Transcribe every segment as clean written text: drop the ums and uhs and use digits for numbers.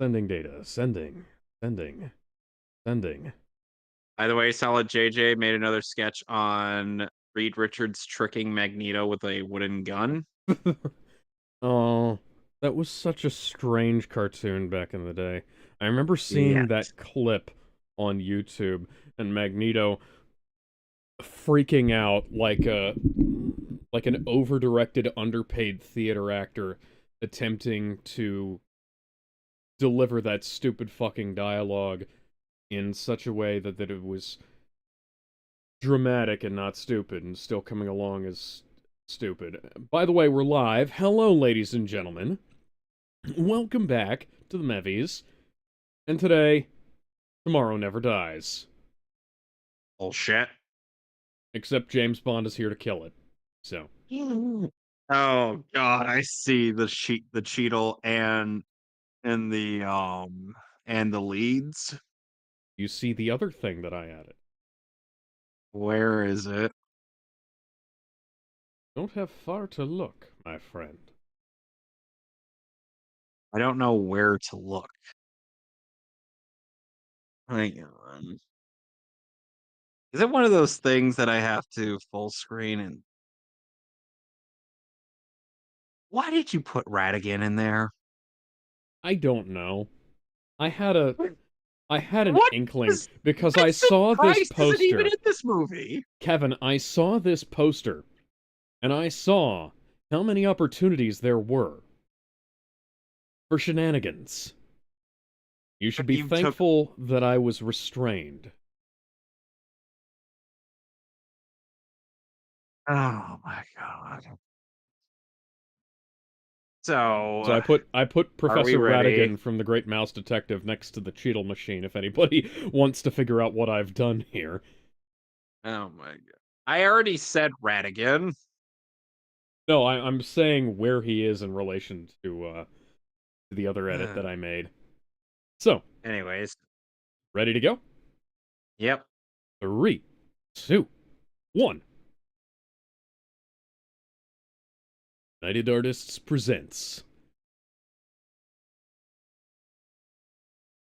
Sending data. Sending. Sending. Sending. By the way, Solid JJ made another sketch on Reed Richards tricking Magneto with a wooden gun. Oh, that was such a strange cartoon back in the day. I remember seeing Yes. that clip on YouTube and Magneto freaking out like an over-directed, underpaid theater actor attempting to deliver that stupid fucking dialogue in such a way that it was dramatic and not stupid, and still coming along as stupid. By the way, we're live. Hello, ladies and gentlemen. Welcome back to the Mehvies. And today, tomorrow never dies. Bullshit. Except James Bond is here to kill it. So, Oh god, I see the Cheetle and the leads. you see the other thing that I added. Where is it? Don't have far to look, my friend. I don't know where to look. Hang on. Is it one of those things that I have to full screen and why did you put Radigan in there? I don't know. I had a I had an What inkling is because I Vincent saw this Price isn't even poster. in this movie? Kevin, I saw this poster and I saw how many opportunities there were for shenanigans. You should But be you took thankful that I was restrained. oh my god. So So, I put are we Professor ready? Radigan from The Great Mouse Detective next to the Cheadle Machine if anybody wants to figure out what I've done here. Oh my god. I already said Radigan. No, I'm saying where he is in relation to the other edit that I made. So, Anyways, ready to go? yep. Three, two, one. United Artists presents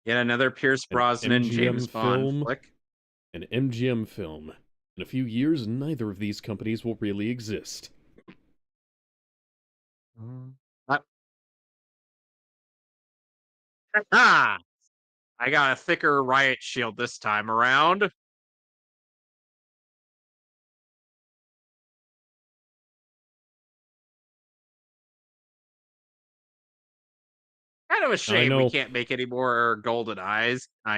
Yet another Pierce an Brosnan MGM James Bond film, flick. an MGM film. In a few years, neither of these companies will really exist. Uh, ah! I got a thicker riot shield this time around. Kind of a I shame we know, can't make any more golden eye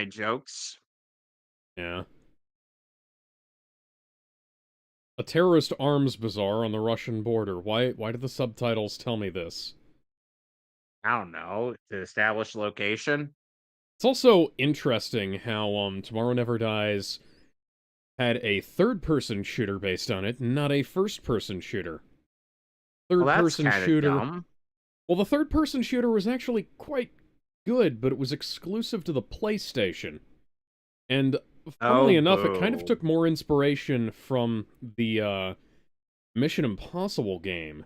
jokes. yeah. A terrorist arms bazaar on the Russian border. Why did the subtitles tell me this? I don't know, to establish location. It's also interesting how Tomorrow Never Dies had a third-person shooter based on it, not a first-person shooter. Well, that's Third-person kind of shooter. dumb. Well, the third-person shooter was actually quite good, but it was exclusive to the PlayStation. And funnily Oh, enough, it kind of boo. took more inspiration from the Mission Impossible game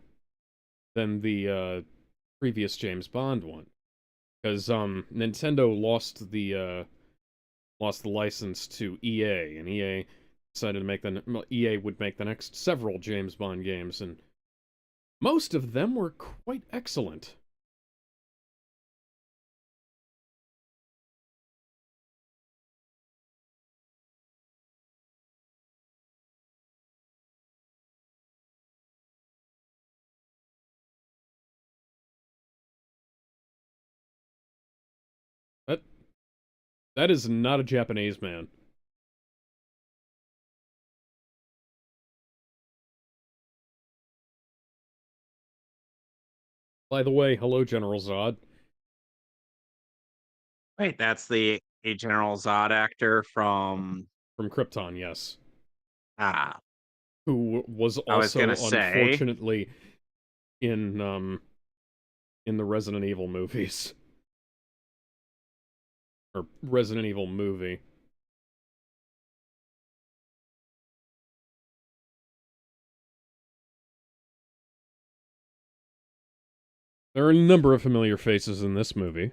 than the previous James Bond one. Because Nintendo lost the license to EA, and EA decided to make EA would make the next several James Bond games, and most of them were quite excellent. That that is not a Japanese man. By the way, hello, General Zod Wait, that's the a General Zod actor from from Krypton, yes, ah. who was I was gonna also say unfortunately in in the Resident Evil movies or Resident Evil movie. There are a number of familiar faces in this movie.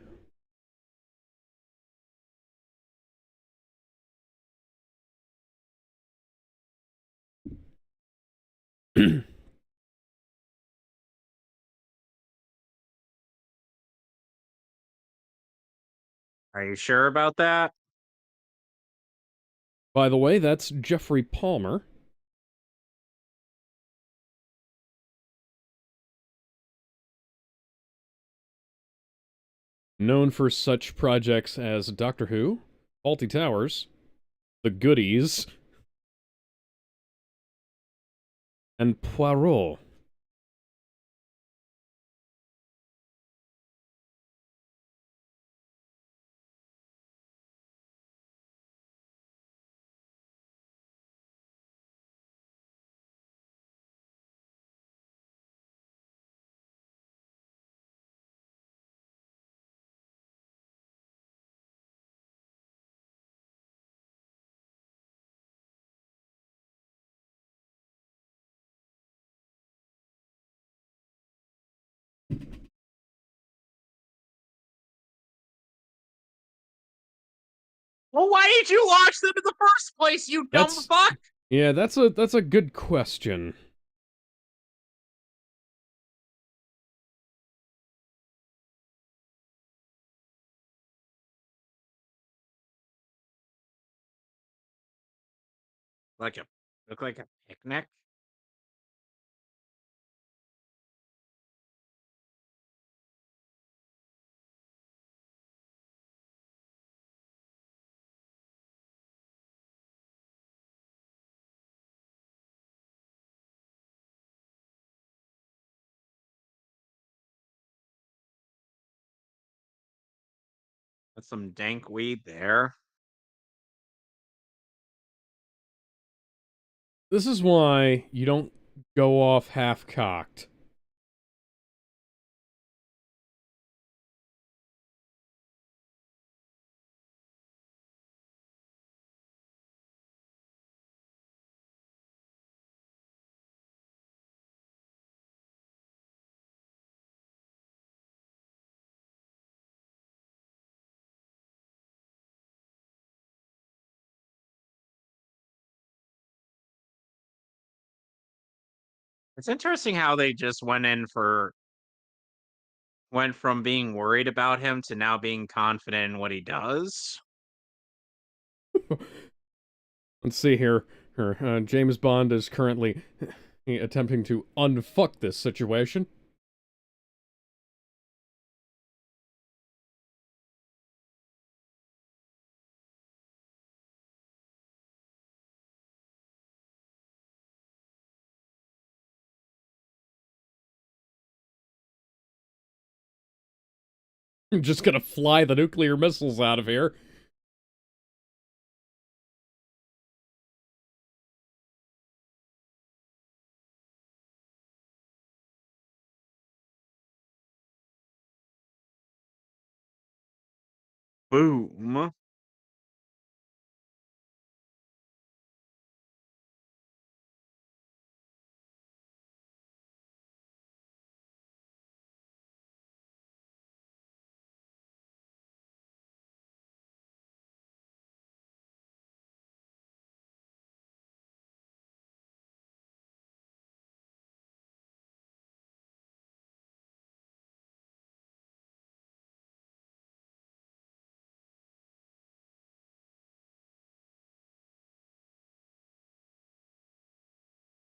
Are you sure about that? By the way, that's Jeffrey Palmer, known for such projects as Doctor Who, Faulty Towers, The Goodies, and Poirot. Well, why did you watch them in the first place, you dumb That's fuck? yeah, that's a good question. Like a look like a picnic. That's some dank weed there. This is why you don't go off half-cocked. It's interesting how they just went from being worried about him to now being confident in what he does. Let's see here. James Bond is currently attempting to unfuck this situation. Just gonna fly the nuclear missiles out of here. Boom.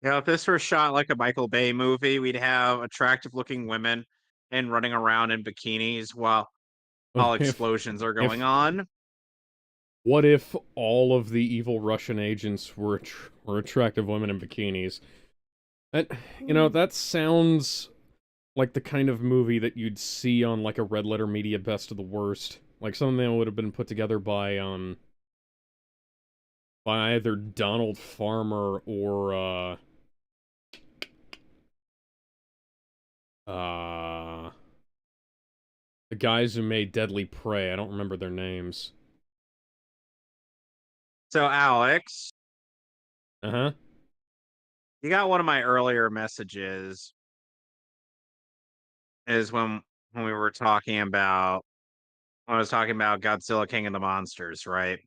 Yeah, if this were shot like a Michael Bay movie, we'd have attractive looking women and running around in bikinis while If explosions are going if on. what if all of the evil Russian agents were attractive women in bikinis? That that sounds like the kind of movie that you'd see on like a Red Letter Media Best of the Worst, like something that would have been put together by either Donald Farmer or uh the guys who made Deadly Prey. I don't remember their names. So Alex, Uh-huh. you got one of my earlier messages is when we were talking about when I was talking about Godzilla King of the Monsters, right?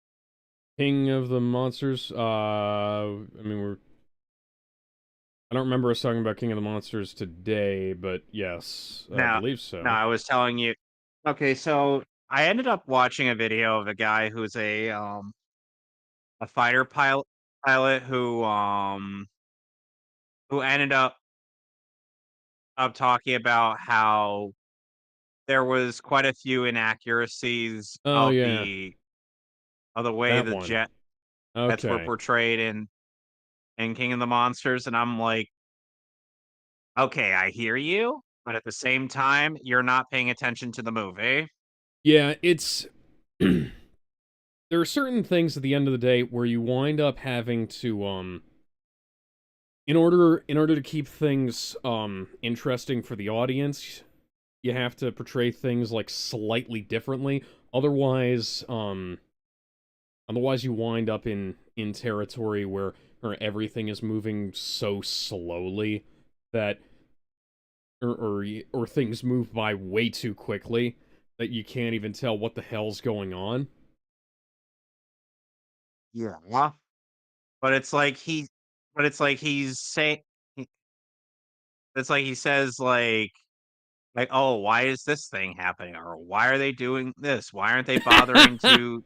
King of the Monsters. I mean, we're I don't remember us talking about King of the Monsters today, but yes, I No, believe no, so. I was telling you. Okay, so I ended up watching a video of a guy who's a fighter pilot who ended up talking about how there was quite a few inaccuracies Oh yeah, of the way that the one. jets were Okay. portrayed in King of the Monsters, and I'm like, okay, I hear you, but at the same time, you're not paying attention to the movie. Yeah, it's there are certain things at the end of the day where you wind up having to in order to keep things interesting for the audience, you have to portray things like slightly differently. Otherwise, otherwise you wind up in territory where everything is moving so slowly that or things move by way too quickly that you can't even tell what the hell's going on. Yeah. But it's like he but it's like he's saying it's like he says like, "Oh, why is this thing happening?" Or "Why are they doing this? Why aren't they bothering to?"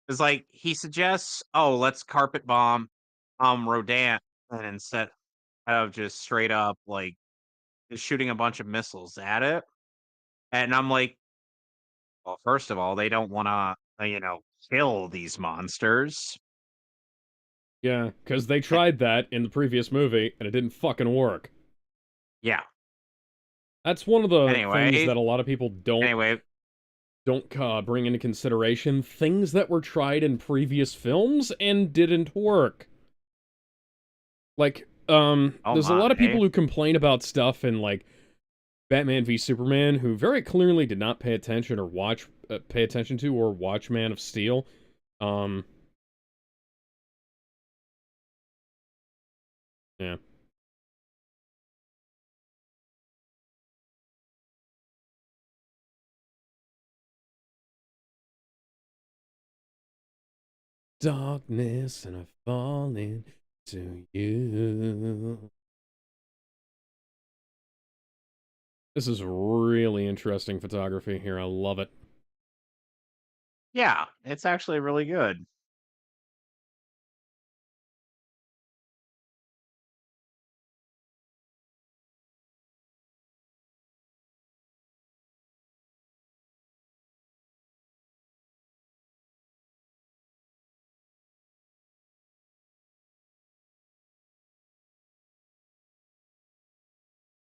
It's like he suggests, "Oh, let's carpet bomb Rodan," and instead of just straight up like just shooting a bunch of missiles at it. And I'm like, well, first of all, they don't want to, kill these monsters. Yeah, because they Eh, tried that in the previous movie and it didn't fucking work. Yeah. That's one of the things Anyway, that a lot of people anyway, don't bring into consideration. Things that were tried in previous films and didn't work. Like, oh there's a lot of my. people who complain about stuff in like Batman v Superman who very clearly did not pay attention to or watch Man of Steel. Um, yeah. Darkness and I fall into you. This is really interesting photography here. I love it. Yeah, it's actually really good.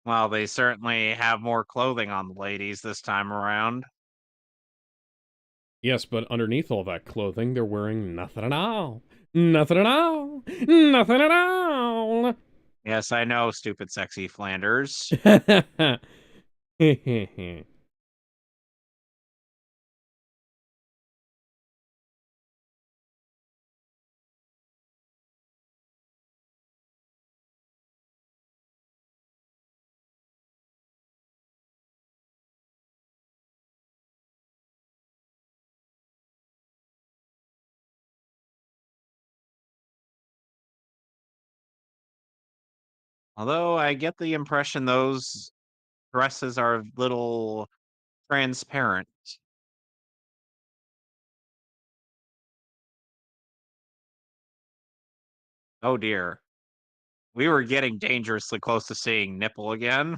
Well, they certainly have more clothing on the ladies this time around. Yes, but underneath all that clothing, they're wearing nothing at all. Nothing at all. Nothing at all. Yes, I know, stupid sexy Flanders. Although I get the impression those dresses are a little transparent. Oh dear. We were getting dangerously close to seeing nipple again.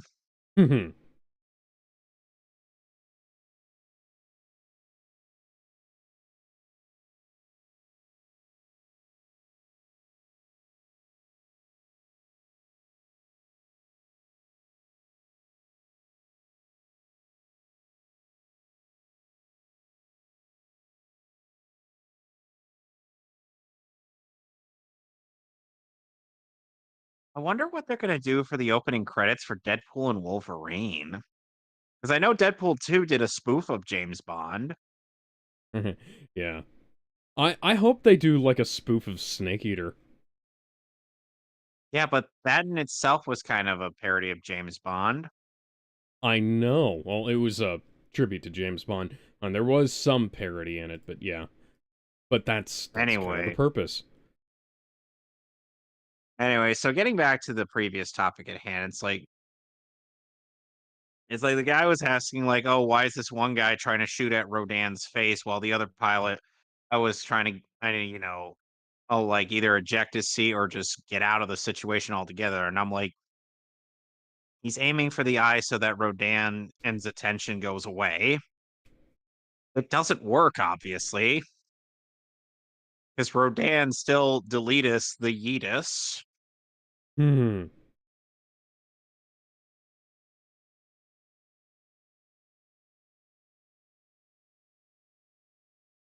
I wonder what they're gonna do for the opening credits for Deadpool and Wolverine. Because I know Deadpool 2 did a spoof of James Bond. Yeah. I hope they do like a spoof of Snake Eater. Yeah, but that in itself was kind of a parody of James Bond. I know. Well, it was a tribute to James Bond, and there was some parody in it, but yeah. But that's kind of the Anyway, purpose. Anyway, so getting back to the previous topic at hand, it's like the guy was asking, like, "Oh, why is this one guy trying to shoot at Rodan's face while the other pilot I was trying to, oh, like either eject his seat or just get out of the situation altogether?" And I'm like, he's aiming for the eye so that Rodan's attention goes away. It doesn't work, obviously, because Rodan still deletus the yeetus. Hmm.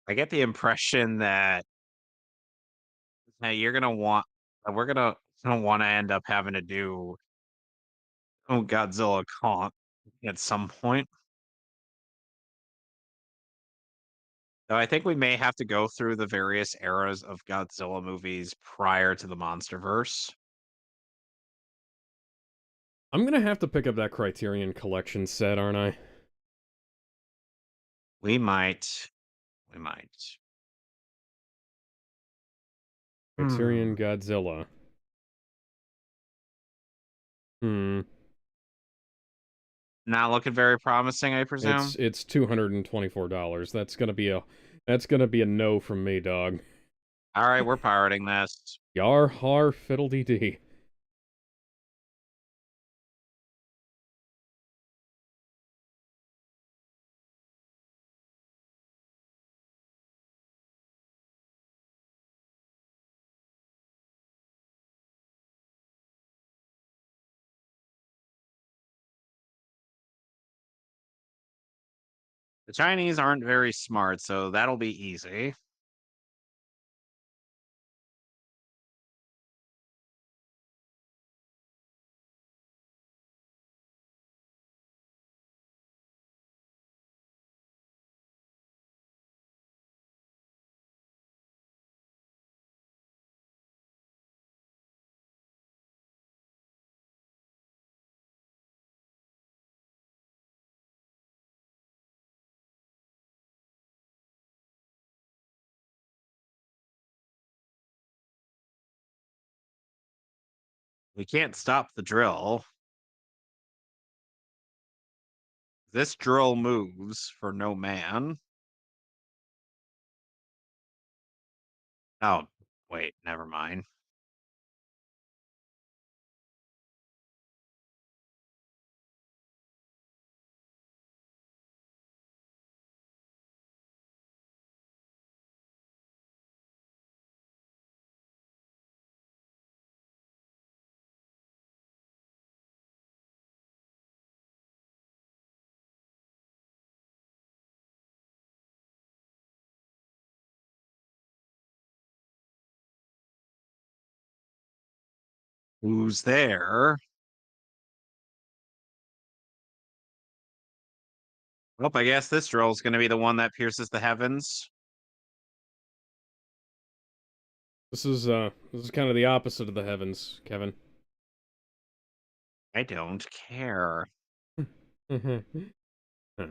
I get the impression that you're gonna want that we're gonna want to end up having to do Godzilla Kong at some point. So I think we may have to go through the various eras of Godzilla movies prior to the MonsterVerse. I'm gonna have to pick up that Criterion Collection set, aren't I? We might, we might. Criterion Hmm. Godzilla. Hmm. Not looking very promising, I It's presume. it's $224. That's gonna be a no from me, dog. All right, we're pirating this. Yar har fiddle-dee dee. The Chinese aren't very smart, so that'll be easy. We can't stop the drill. This drill moves for no man. Oh, wait, never mind. Who's there? Well, I guess this drill is going to be the one that pierces the heavens. This is kind of the opposite of the heavens, Kevin. I don't care. Huh.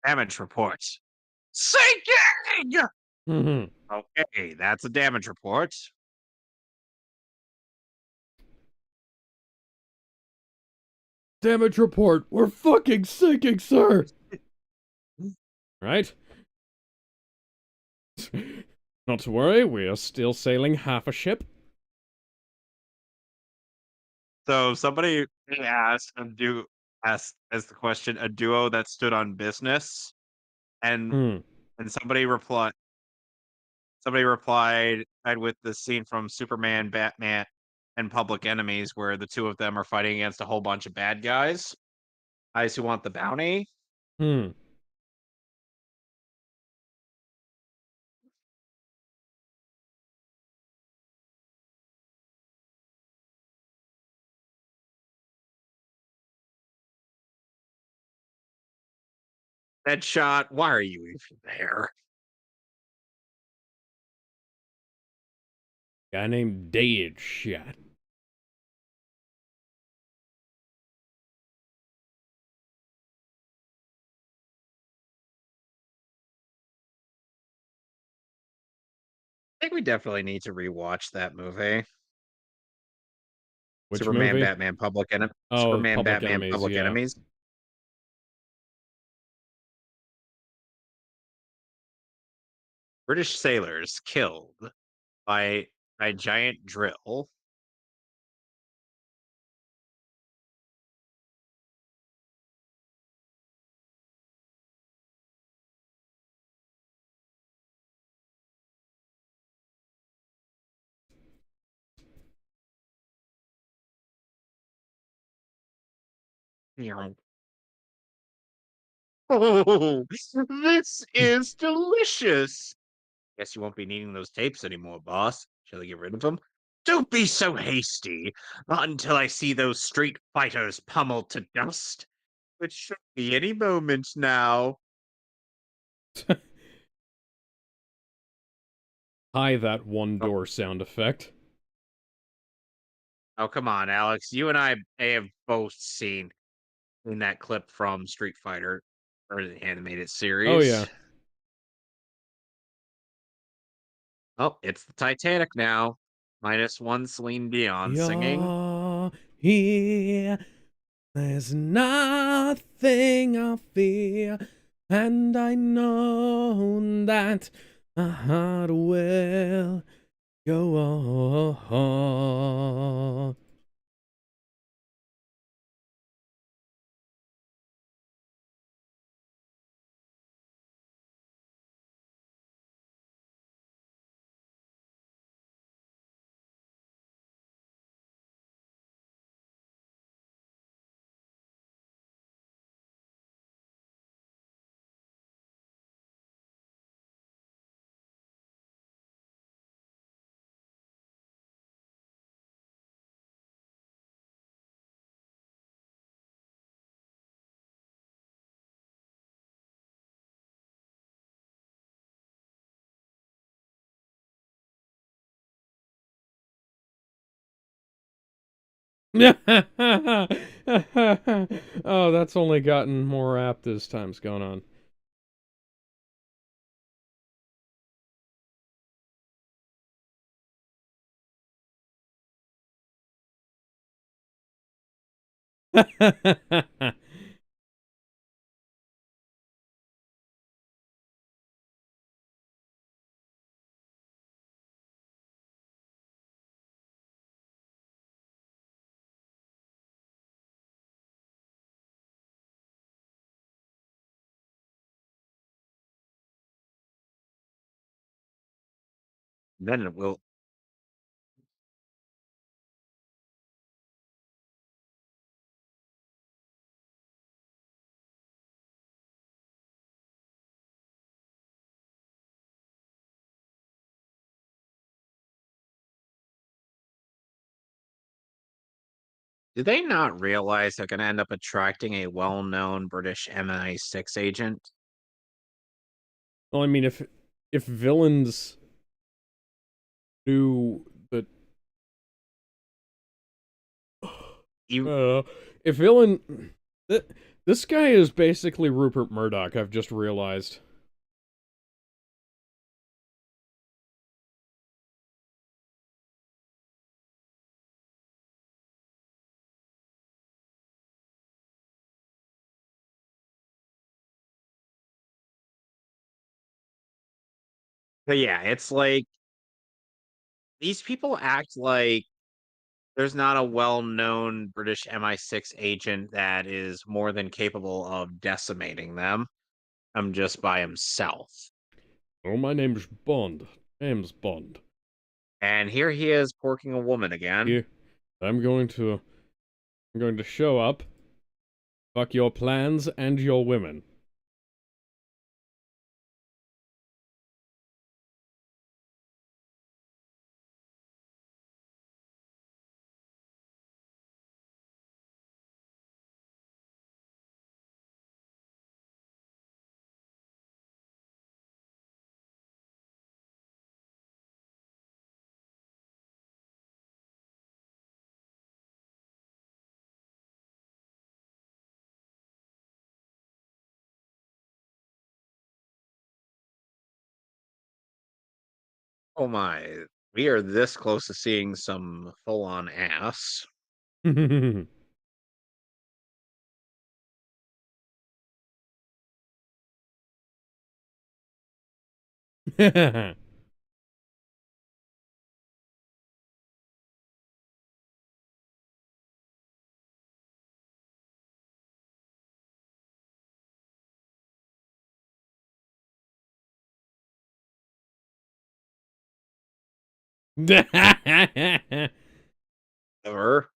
Damage report. Sinking! Mhm. Okay, that's a damage report. Damage report. We're fucking sinking, sir. Right? Not to worry, we are still sailing half a ship. So somebody asked as the question a duo that stood on business, and Hmm. somebody replied with the scene from Superman, Batman, and Public Enemies where the two of them are fighting against a whole bunch of bad guys. Guys who want the bounty. Hmm. Deadshot, why are you even there? Guy named Deadshot. I think we definitely need to rewatch that movie. Which movie? Oh, Superman, Public Batman, Enemies, Public yeah. Enemies. British sailors killed by by giant drill. Oh, this is delicious. Guess you won't be needing those tapes anymore, boss. Shall I get rid of them? Don't be so hasty. Not until I see those street fighters pummeled to dust. Which should be any moment now. Hi, that one Oh, door sound effect. oh, come on, Alex. You and I have both seen in that clip from Street Fighter or the animated Oh, yeah. series. Oh, it's the Titanic now. -1 Celine Dion singing. You're here. There's nothing I fear. And I know that my heart will go on. Oh, that's only gotten more apt as time's gone on. Then it will. Did they not realize they're going to end up attracting a well-known British MI6 agent? Well, I mean, if villains do the You, uh, if villain th this guy is basically Rupert Murdoch. I've just realized. but yeah, it's like these people act like there's not a well-known British MI6 agent that is more than capable of decimating them. Just by himself. Oh, my name's Bond. James Bond. And here he is porking a woman again. Here, I'm going to show up, fuck your plans and your women. Oh my. We are this close to seeing some full on ass. Ever.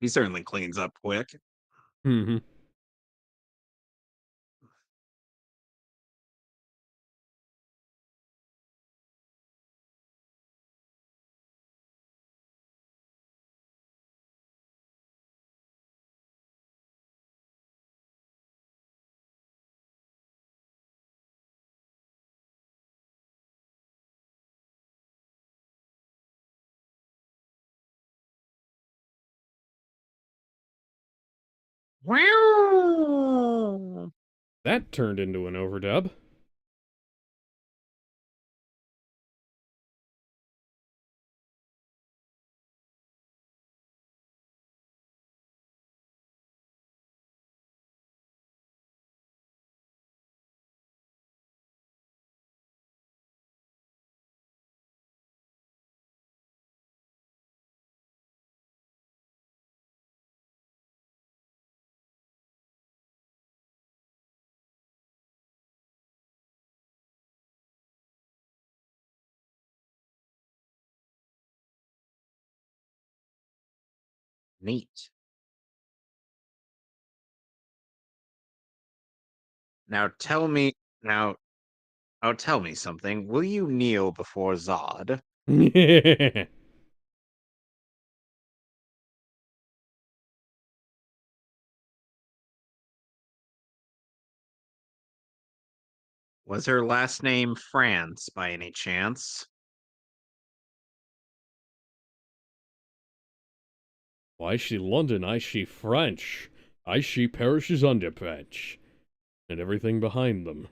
He certainly cleans up quick. Mhm. Wow. That turned into an overdub. Neat. Now tell me now tell me something. Will you kneel before Zod? Was her last name France by any chance? Why she London, I she French. I she parishes underbench. And everything behind them.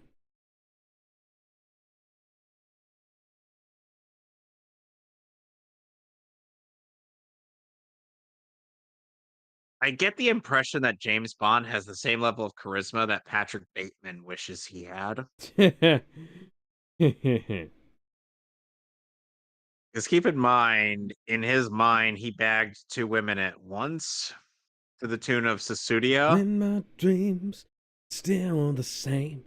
I get the impression that James Bond has the same level of charisma that Patrick Bateman wishes he had. Because keep in mind, in his mind, he bagged two women at once to the tune of Susudia. When my dreams still the same.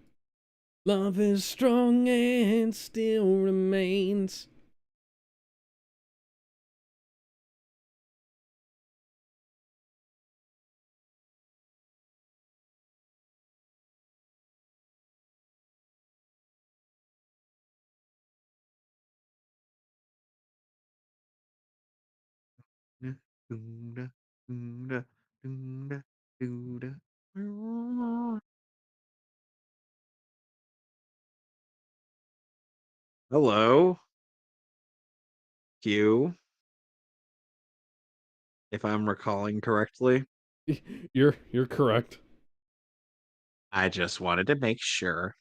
Love is strong and still remains. Hello, Q, if I'm recalling correctly. You're correct. I just wanted to make sure.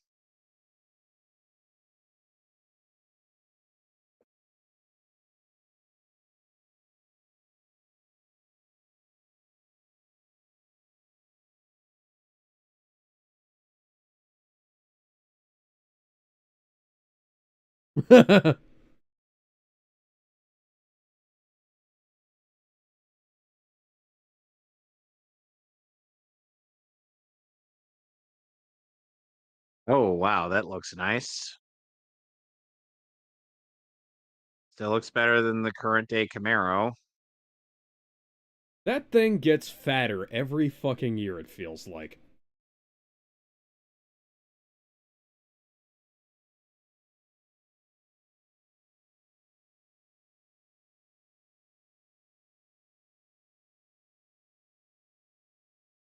Oh, wow, that looks nice. Still looks better than the current day Camaro. That thing gets fatter every fucking year, it feels like.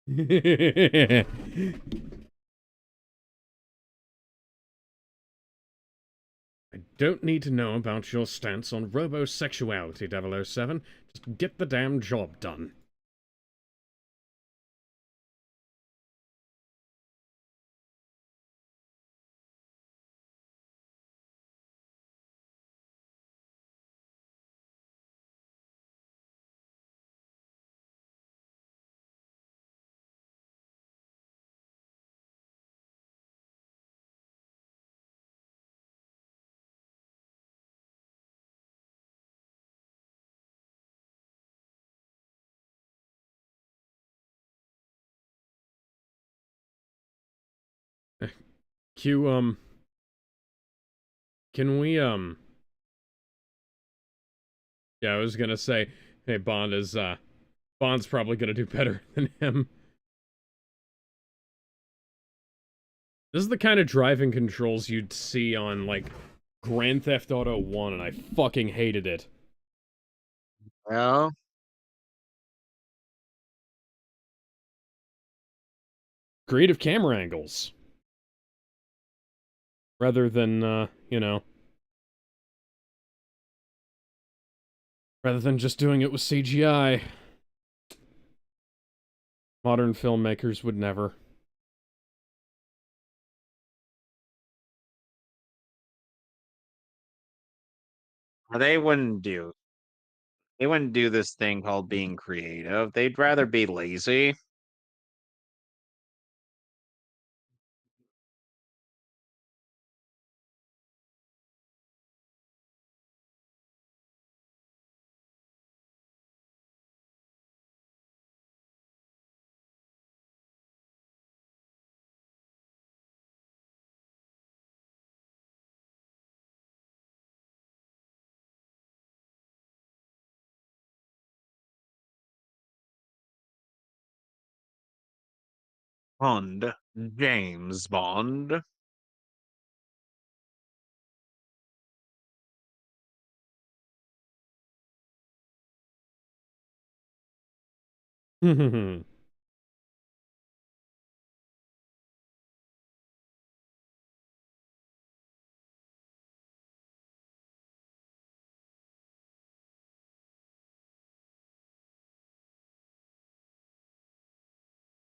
I don't need to know about your stance on robosexuality, 007. Just get the damn job done. Q, can we, yeah, I was gonna say, hey, Bond's probably gonna do better than him. This is the kind of driving controls you'd see on, like, Grand Theft Auto 1, and I fucking hated it. Well, Creative camera angles. Rather than, rather than just doing it with CGI. Modern filmmakers would never. they wouldn't do. They wouldn't do this thing called being creative. They'd rather be lazy. Bond, James Bond.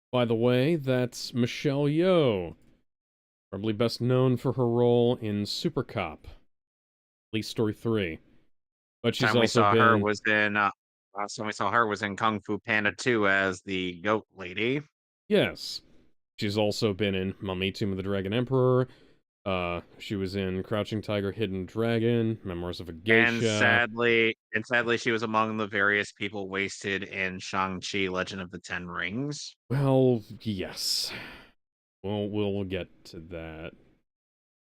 By the way, that's Michelle Yeoh. Probably best known for her role in Super Cop, Police Story 3. But she's Time we also saw her been, was in. Last time we saw her was in Kung Fu Panda 2 as the goat lady. yes, she's also been in Mummy, Tomb of the Dragon Emperor. She was in Crouching Tiger, Hidden Dragon, Memoirs of a Geisha. And sadly, she was among the various people wasted in Shang-Chi Legend of the Ten Rings. Well, yes. We'll get to that.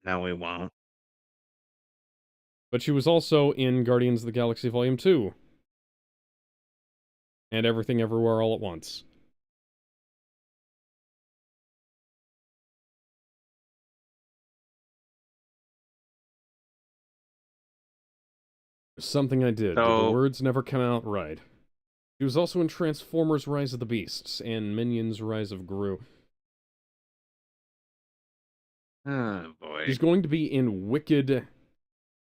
No, we won't. But she was also in Guardians of the Galaxy Volume 2 and Everything Everywhere All at Once. Something I did. Did the So, words never come out right? She was also in Transformers Rise of the Beasts and Minions Rise of Gru. oh boy. She's going to be in Wicked,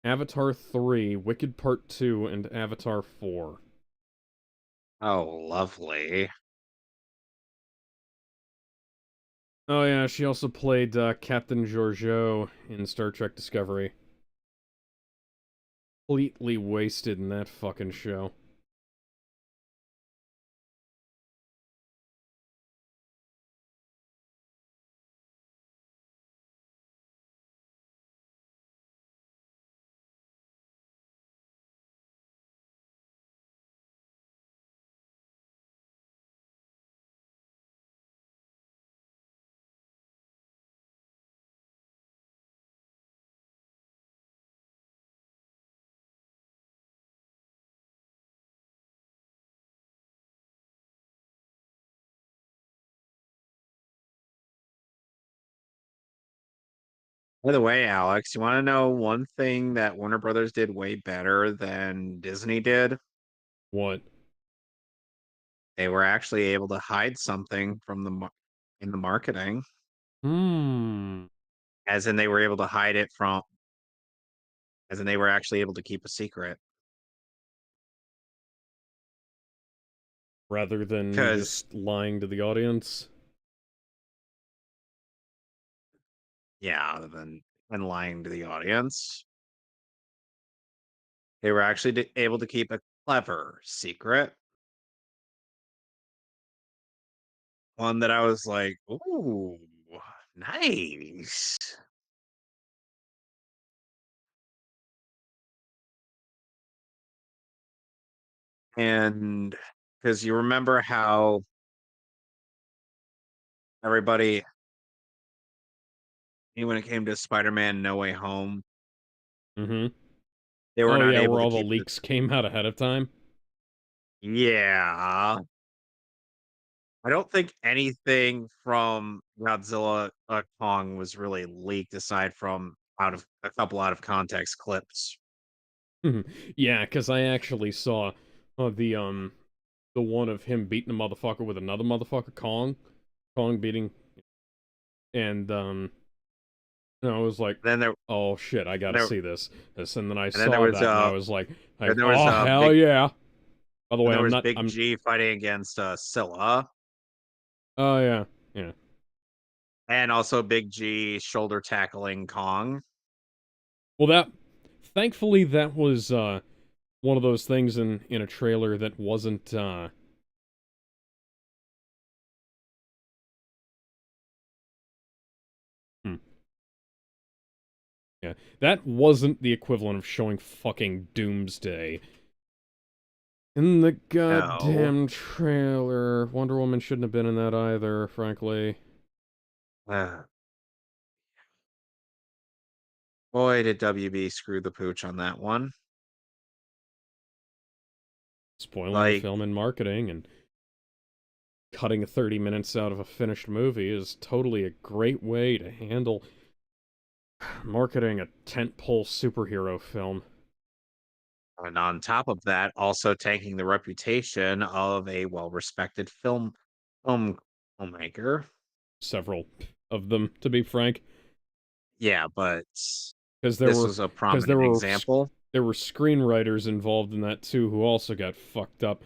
Avatar 3, Wicked Part 2, and Avatar 4. Oh, lovely. Oh yeah, she also played Captain Georgiou in Star Trek Discovery. Completely wasted in that fucking show. By the way, Alex, you want to know one thing that Warner Brothers did way better than Disney did? What? They were actually able to hide something from in the marketing, Hmm. as in they were able to hide it from, as in they were actually able to keep a secret. Rather than Because just lying to the audience. yeah, other than lying to the audience, they were actually able to keep a clever secret. One that I was like, ooh, nice. And because you remember how everybody, when it came to Spider-Man No Way Home, Mm-hmm. they were Oh not yeah, able where to all the keep the, leaks came out ahead of time. yeah. I don't think anything from Godzilla Kong was really leaked aside from out of a couple out of context clips. Yeah, because I actually saw uh, the um the one of him beating a motherfucker with another motherfucker, Kong beating, and I was like, Then there, oh shit, I gotta there see this, and then I and then there saw was that, and I was like, then there was oh hell yeah. By the way, Big I'm, G fighting against Scylla, oh yeah, yeah. and also Big G shoulder tackling Kong. Well, thankfully that was one of those things in a trailer that wasn't hmm, yeah, that wasn't the equivalent of showing fucking Doomsday in the No. goddamn trailer. Wonder Woman shouldn't have been in that either, frankly. Uh, Boy, did WB screw the pooch on that one. Spoiling a Like, film in marketing and cutting 30 minutes out of a finished movie is totally a great way to handle marketing a tentpole superhero film. and on top of that, also tanking the reputation of a well-respected film filmmaker. Several of them, to be frank, Yeah, but because this was a prominent example. there were screenwriters involved in that too who also got fucked up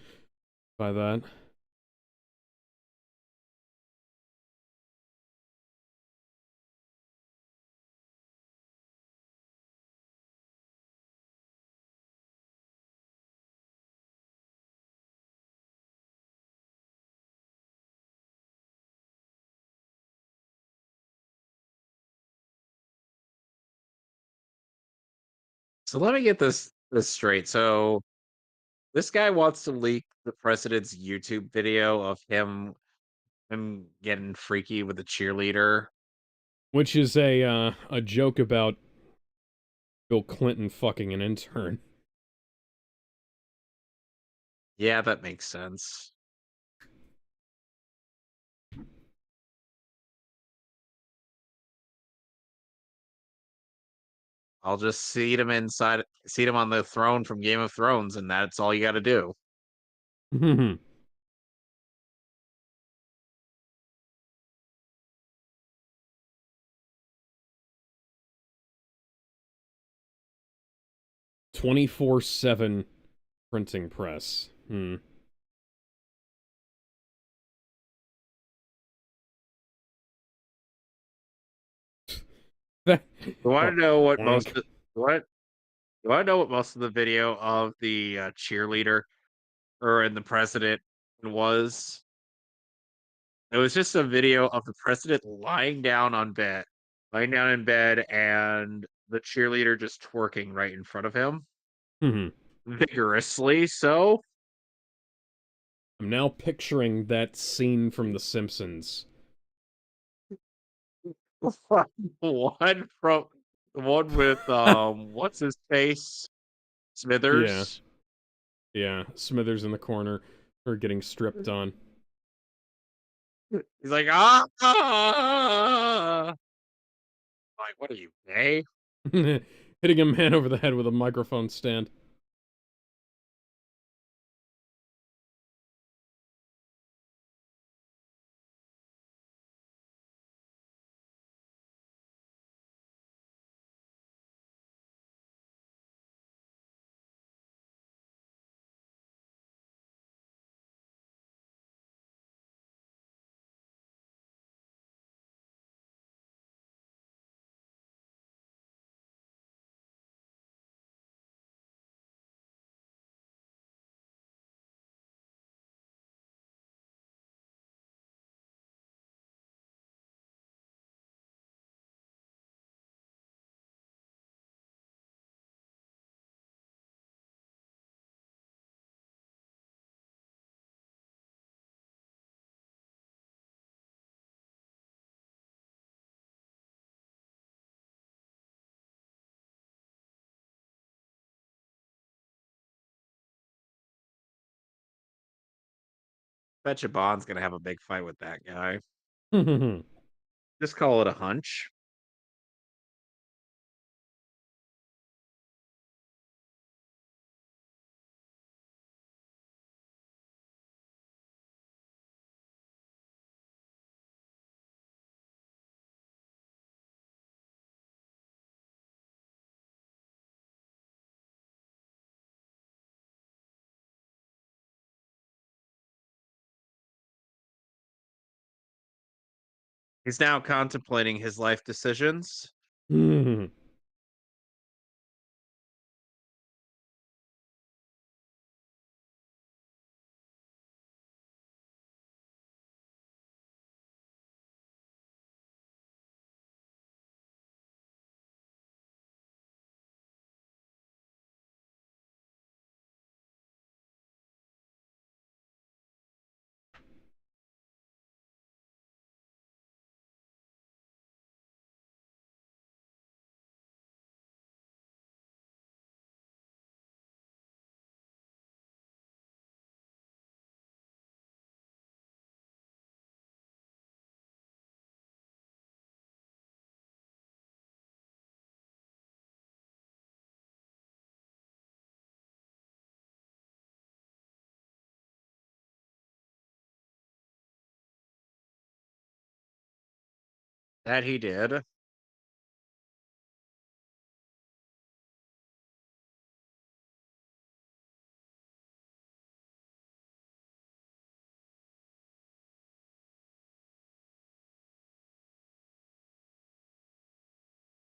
by that. So let me get this straight. So this guy wants to leak the president's YouTube video of him getting freaky with a cheerleader. Which is a joke about Bill Clinton fucking an intern. Yeah, that makes sense. I'll just seat him on the throne from Game of Thrones, and that's all you got to do. 24/7 printing press. Hmm. That, You want oh, to know what most wank. of, what you want to know what most of the video of the cheerleader or and the president was? It was just a video of the president lying down in bed, and the cheerleader just twerking right in front of him, Mhm. vigorously. So I'm now picturing that scene from The Simpsons. one from the one with what's his face? Yeah, Smithers. yeah. Smithers in the corner, her getting stripped on. He's like, ah, like, what are you, gay? Hitting a man over the head with a microphone stand. Bet you Bond's gonna have a big fight with that guy. Mhm. Just call it a hunch. He's now contemplating his life decisions. That he did.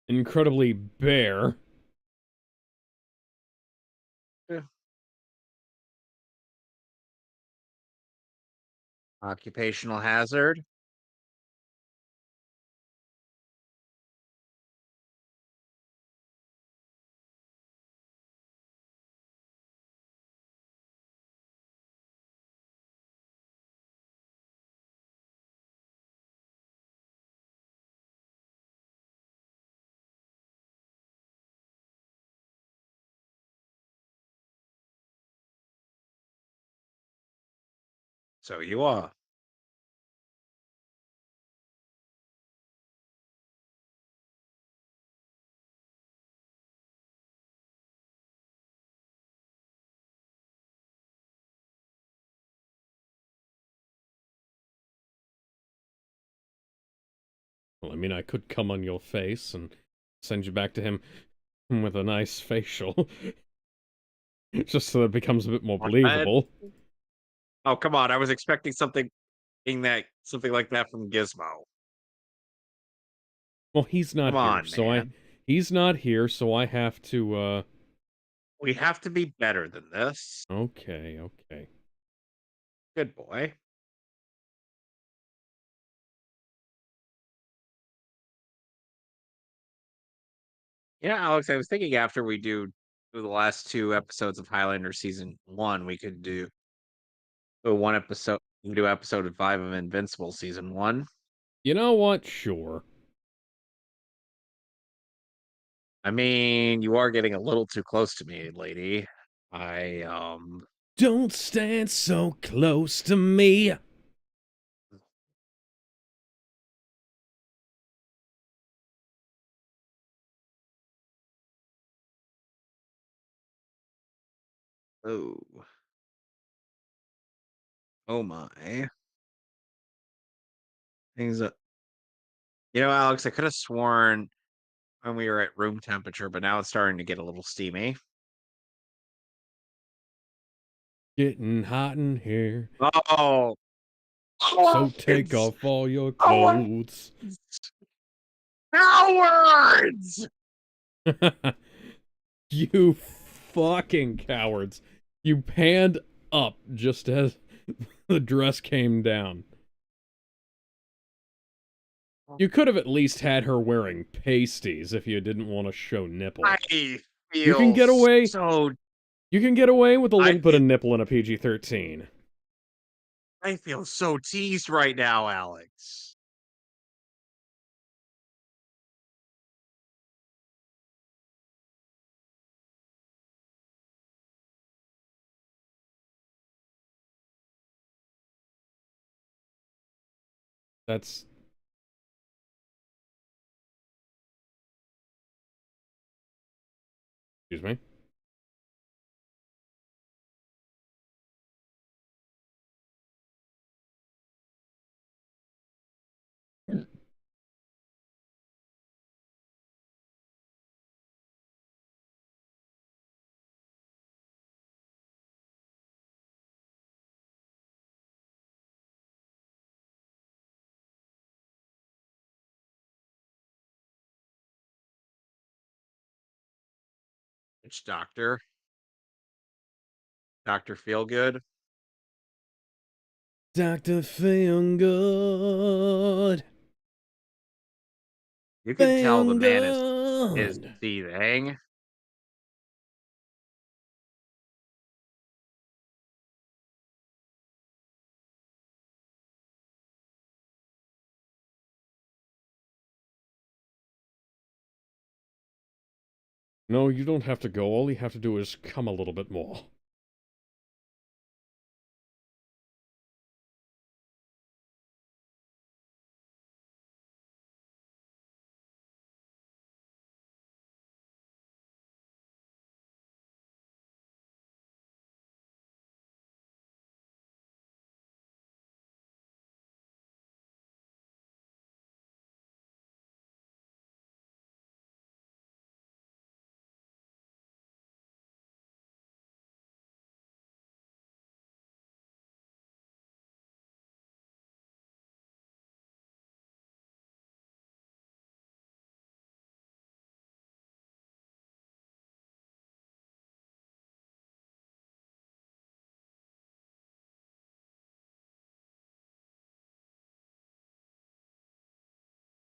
Incredibly bare. Yeah. Occupational hazard. So you are. Well, I mean, I could come on your face and send you back to him with a nice facial, just so it becomes a bit more What? believable. Oh, come on. I was expecting something like that from Gizmo. Well, he's not Come here, on, so man. he's not here, so I have to, We have to be better than this. okay, okay. Good boy. Yeah, Alex, I was thinking after we do the last two episodes of Highlander season one, we could do one episode. We can do episode 5 of Invincible season one. You know what? Sure. I mean, you are getting a little too close to me, lady. I. Don't stand so close to me. Oh. Oh my. Things that Alex, I could have sworn when we were at room temperature, but now it's starting to get a little steamy. Getting hot in here, Oh, so take cowards! off all your Cowards! clothes. Cowards! You fucking cowards. You panned up just as the dress came down. You could have at least had her wearing pasties if you didn't want to show nipple. I You can feel get away. so. You can get away with a I little bit feel. of nipple in a PG-13. I feel so teased right now, Alex. That's... Excuse me? It's Doctor Feelgood. Dr. Feelgood. You could tell the man is Feelgood. seething. No, you don't have to go. All you have to do is come a little bit more.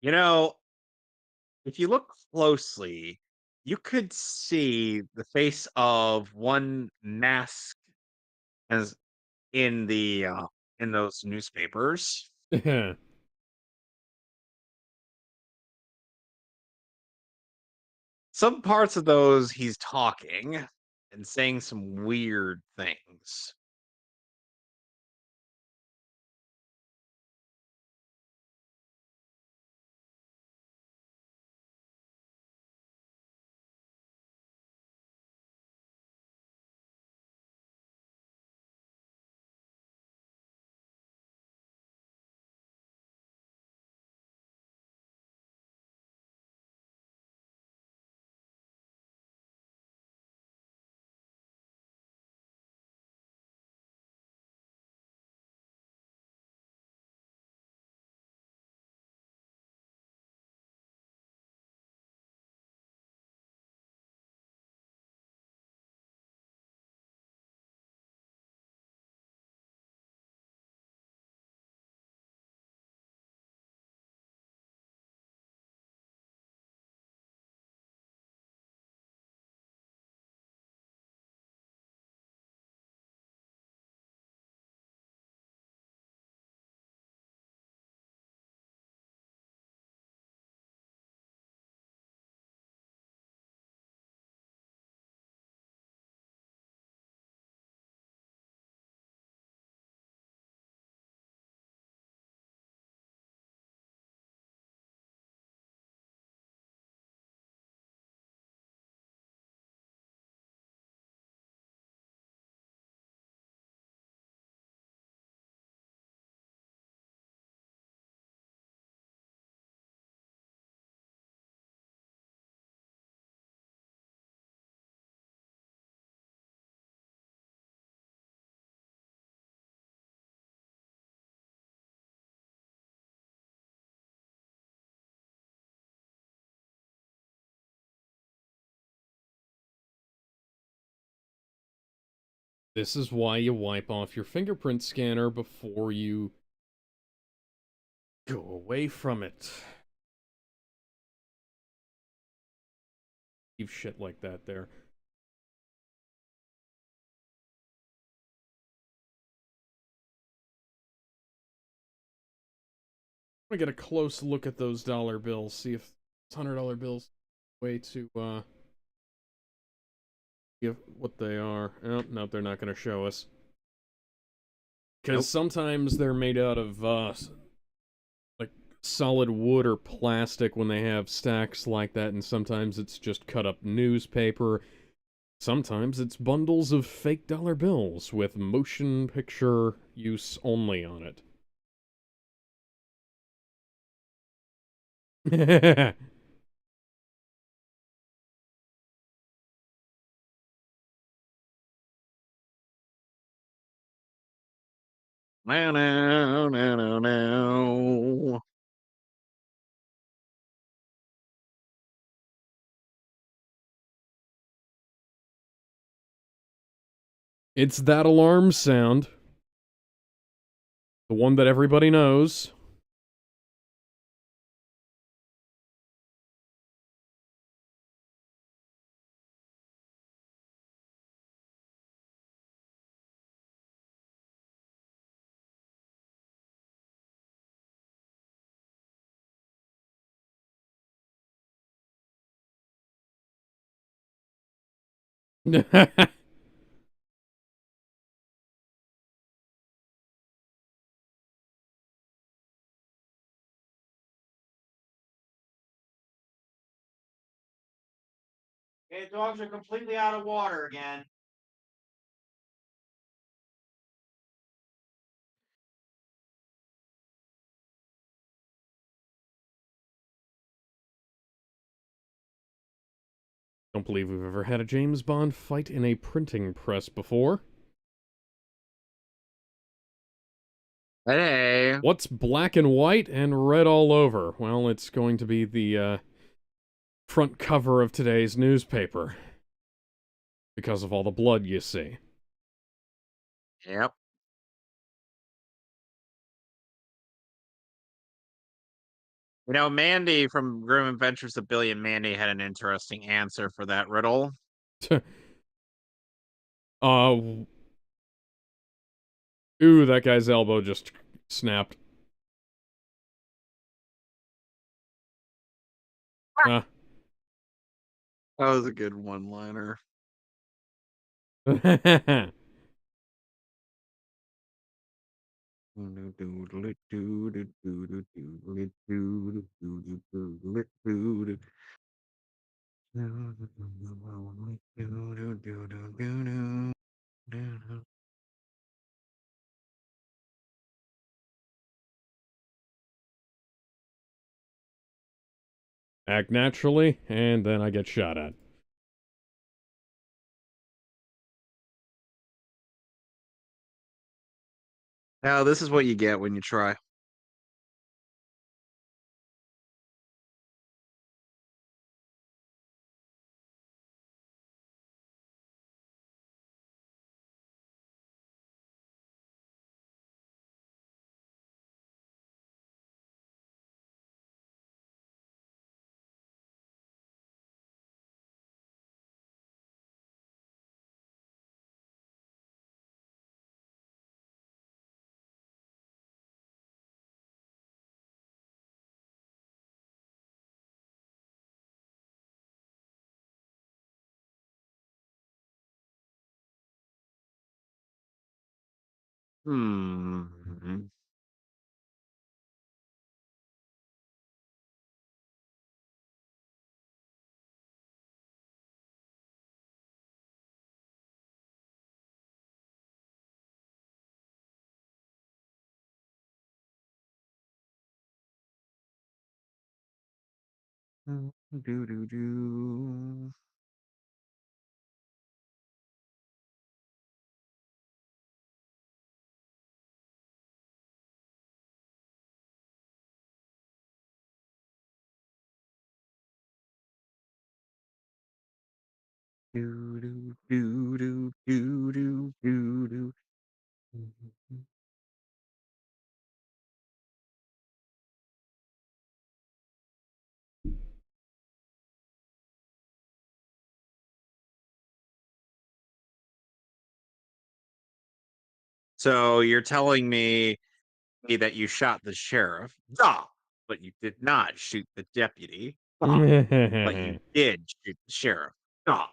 You know, if you look closely, you could see the face of one mask as in those newspapers. Some parts of those he's talking and saying some weird things. This is why you wipe off your fingerprint scanner before you go away from it. Leave shit like that there. I'm gonna get a close look at those dollar bills, see if $100 bills way to give what they are. Oh, no, they're not gonna show us. Because Nope. sometimes they're made out of like solid wood or plastic when they have stacks like that, and sometimes it's just cut up newspaper. Sometimes it's bundles of fake dollar bills with motion picture use only on it. No, no, no, no, no. It's that alarm sound. The one that everybody knows. Okay, dogs are completely out of water again. Don't believe we've ever had a James Bond fight in a printing press before. Hey. What's black and white and red all over? Well, it's going to be the front cover of today's newspaper. Because of all the blood you see. Yep. You know, Mandy from Grim Adventures of Billy and Mandy had an interesting answer for that riddle. Ooh, that guy's elbow just snapped. Uh. That was a good one-liner. Act naturally, and then I get shot at. Now, this is what you get when you try. Hmm. Do do do. Do do do do do do do. So you're telling me that you shot the sheriff, duh, but you did not shoot the deputy, duh, but you did shoot the sheriff, duh.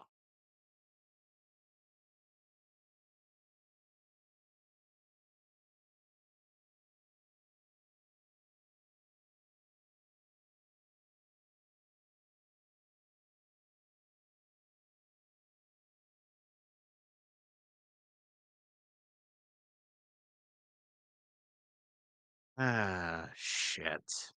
Ah, shit.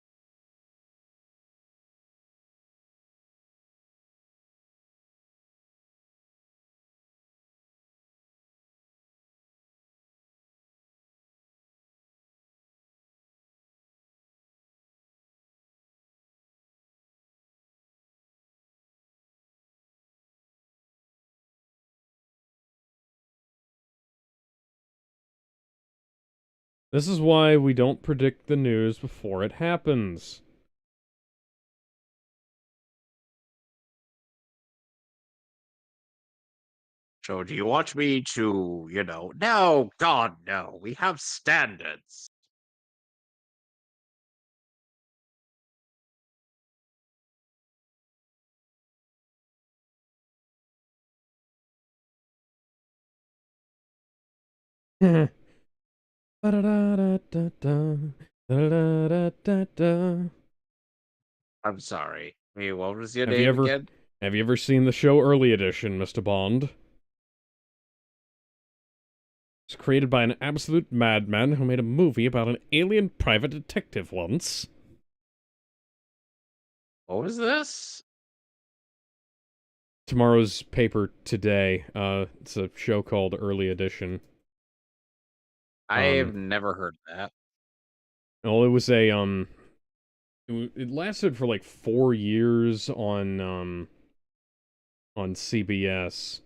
This is why we don't predict the news before it happens. So do you want me to, no, God, no, we have standards. I'm sorry. Hey, what was your Have you name ever again? have you ever seen the show Early Edition, Mr. Bond? It's created by an absolute madman who made a movie about an alien private detective once. What was this? Tomorrow's paper today. It's a show called Early Edition. Um, I've never heard of that. well, it was a it lasted for like 4 years on CBS.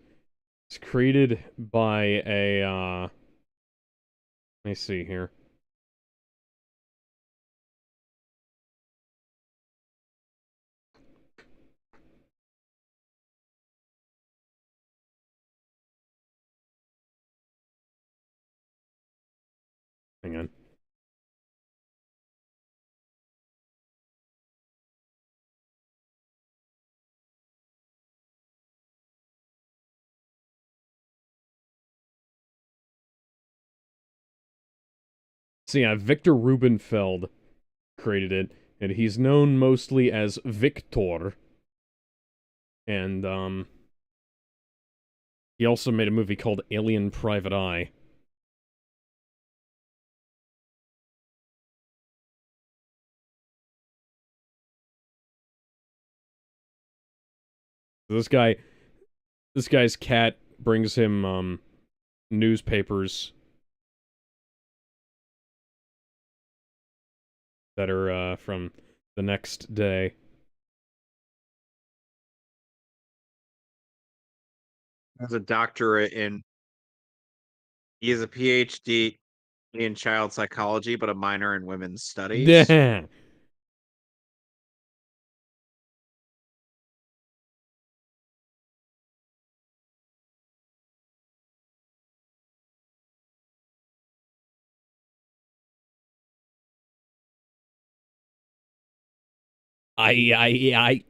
It's created by a let me see here. Hang on. So yeah, Victor Rubenfeld created it, and he's known mostly as Victor. And he also made a movie called Alien Private Eye. This guy, this guy's cat brings him newspapers that are from the next day. As a doctorate he has a PhD in child psychology, but a minor in women's studies. I I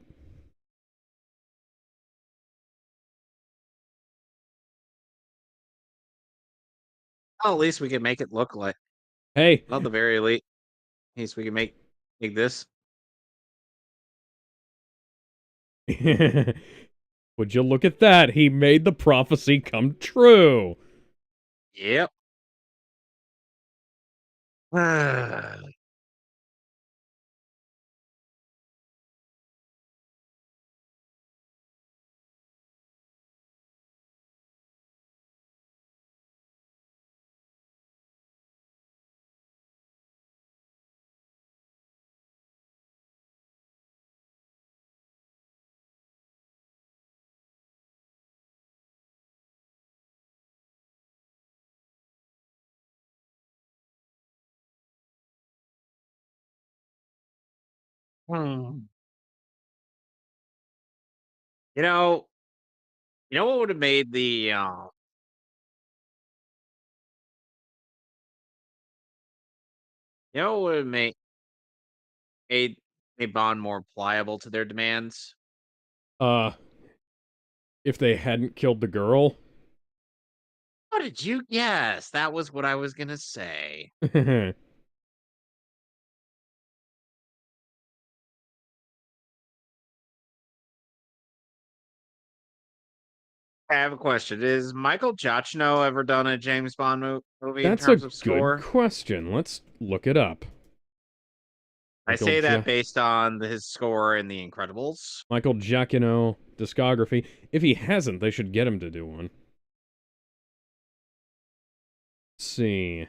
Well, at least we can make it look like, hey. not the very least we can make this. Would you look at that? He made the prophecy come true. Yep. Hmm. You know, you know what would have made You know what would made made Bond more pliable to their demands? Uh, if they hadn't killed the girl. How did you guess? That was what I was gonna say. I have a question. Is Michael Giacchino ever done a James Bond movie in That's a terms of good score? question. Let's look it up. I Michael say that ja- based on his score in The Incredibles. Michael Giacchino discography. If he hasn't, they should get him to do one. Let's see.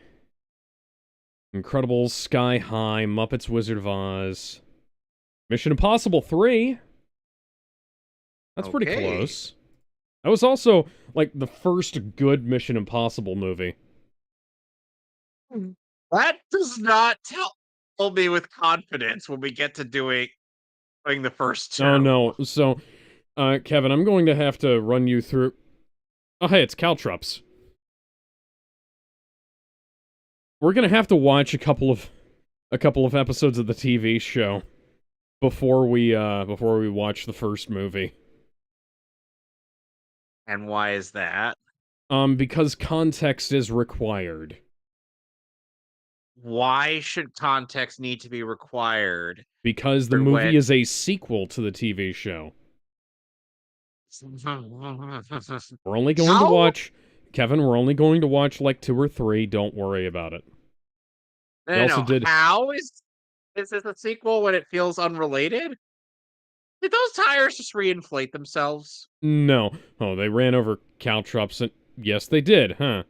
Incredibles, Sky High, Muppets Wizard of Oz, Mission Impossible 3. That's pretty Okay. close. That was also, like, the first good Mission Impossible movie. Mm. That does not tell me with confidence when we get to doing the first Oh, two. no. So, Kevin, I'm going to have to run you through... Oh, hey, it's Caltrops. We're gonna have to watch a couple of episodes of the TV show before we watch the first movie. And why is that? Because context is required. Why should context need to be required Because the for movie when is a sequel to the TV show. We're only going to how? watch Kevin, we're only going to watch like 2 or 3, don't worry about it. No, They no, also no. did How is this a sequel when it feels unrelated? Did those tires just reinflate themselves? no. Oh, they ran over Caltrops and yes, they did, huh?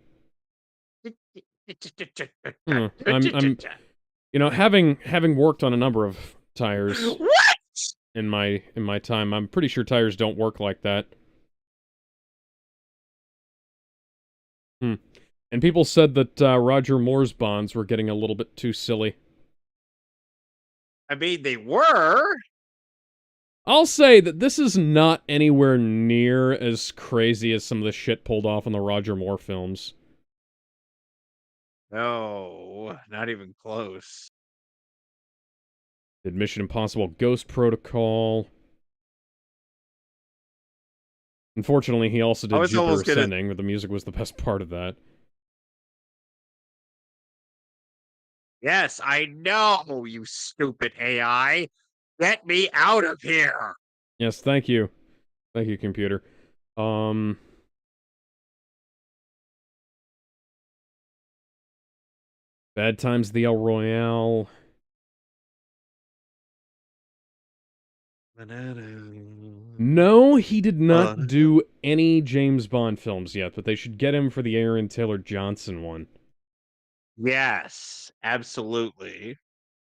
I'm having worked on a number of tires What? in my time, I'm pretty sure tires don't work like that. Hmm. And people said that Roger Moore's Bonds were getting a little bit too silly. I mean, they were. I'll say that this is not anywhere near as crazy as some of the shit pulled off in the Roger Moore films. No, not even close. Did Mission Impossible Ghost Protocol. Unfortunately, he also I did was Jupiter almost gonna. Ascending, but the music was the best part of that. Yes, I know, you stupid AI. Get me out of here. Yes, thank you. Thank you, computer. Um, Bad Times at the El Royale. No, he did not do any James Bond films yet, but they should get him for the Aaron Taylor Johnson one. Yes, absolutely.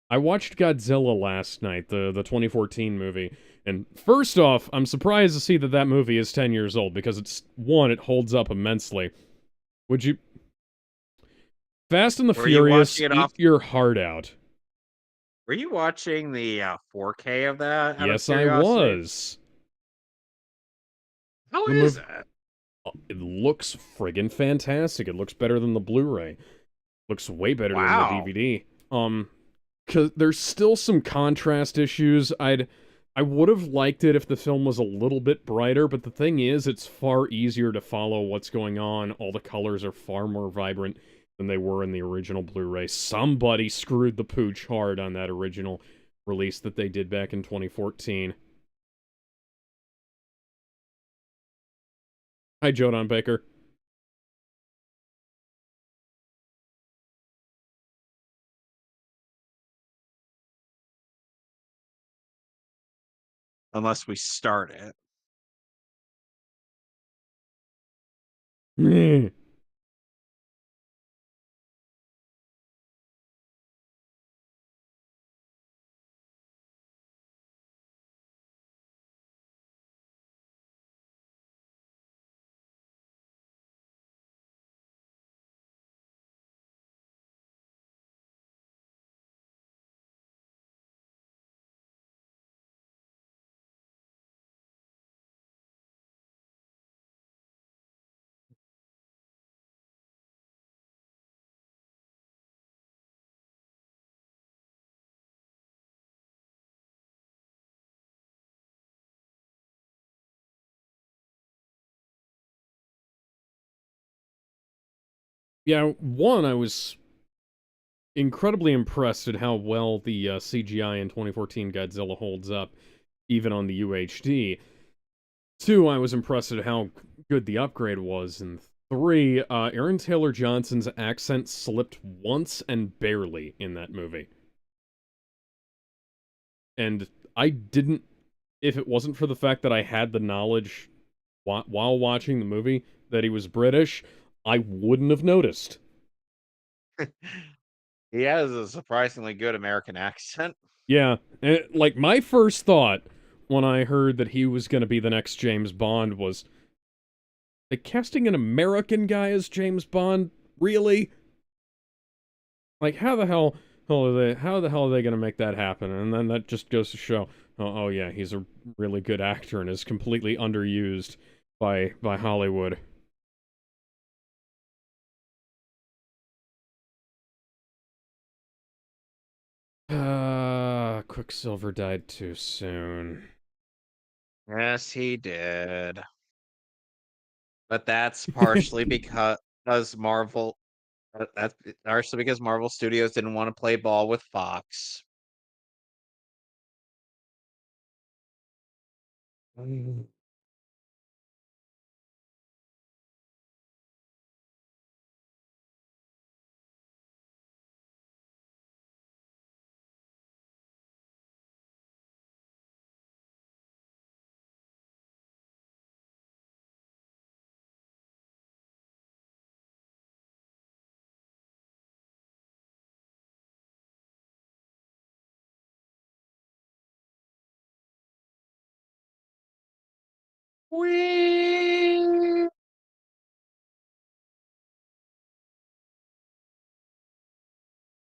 I watched Godzilla last night, the 2014 movie, and first off, I'm surprised to see that that movie is 10 years old, because it holds up immensely. Would you... Fast and the Were you Furious, watching it eat off? your heart out. Were you watching the 4K of that out of Yes, I curiosity? was. How The is movie... it? It looks friggin' fantastic. It looks better than the Blu-ray. Looks way better than the Wow. DVD. Cause there's still some contrast issues. I would have liked it if the film was a little bit brighter, but the thing is, it's far easier to follow what's going on. All the colors are far more vibrant than they were in the original Blu-ray. Somebody screwed the pooch hard on that original release that they did back in 2014. Hi, Jodan Baker. Unless we start it. Yeah, one, I was incredibly impressed at how well the CGI in 2014 Godzilla holds up, even on the UHD. Two, I was impressed at how good the upgrade was. And three, Aaron Taylor Johnson's accent slipped once and barely in that movie. And I didn't, if it wasn't for the fact that I had the knowledge while watching the movie that he was British, I wouldn't have noticed. He has a surprisingly good American accent. Yeah, like my first thought when I heard that he was going to be the next James Bond was, like, casting an American guy as James Bond, really? Like, how the hell are they going to make that happen? And then that just goes to show, oh yeah, he's a really good actor and is completely underused by Hollywood. Quicksilver died too soon. Yes, he did. But that's partially because Marvel. That's partially because Marvel Studios didn't want to play ball with Fox. Mm. Whee!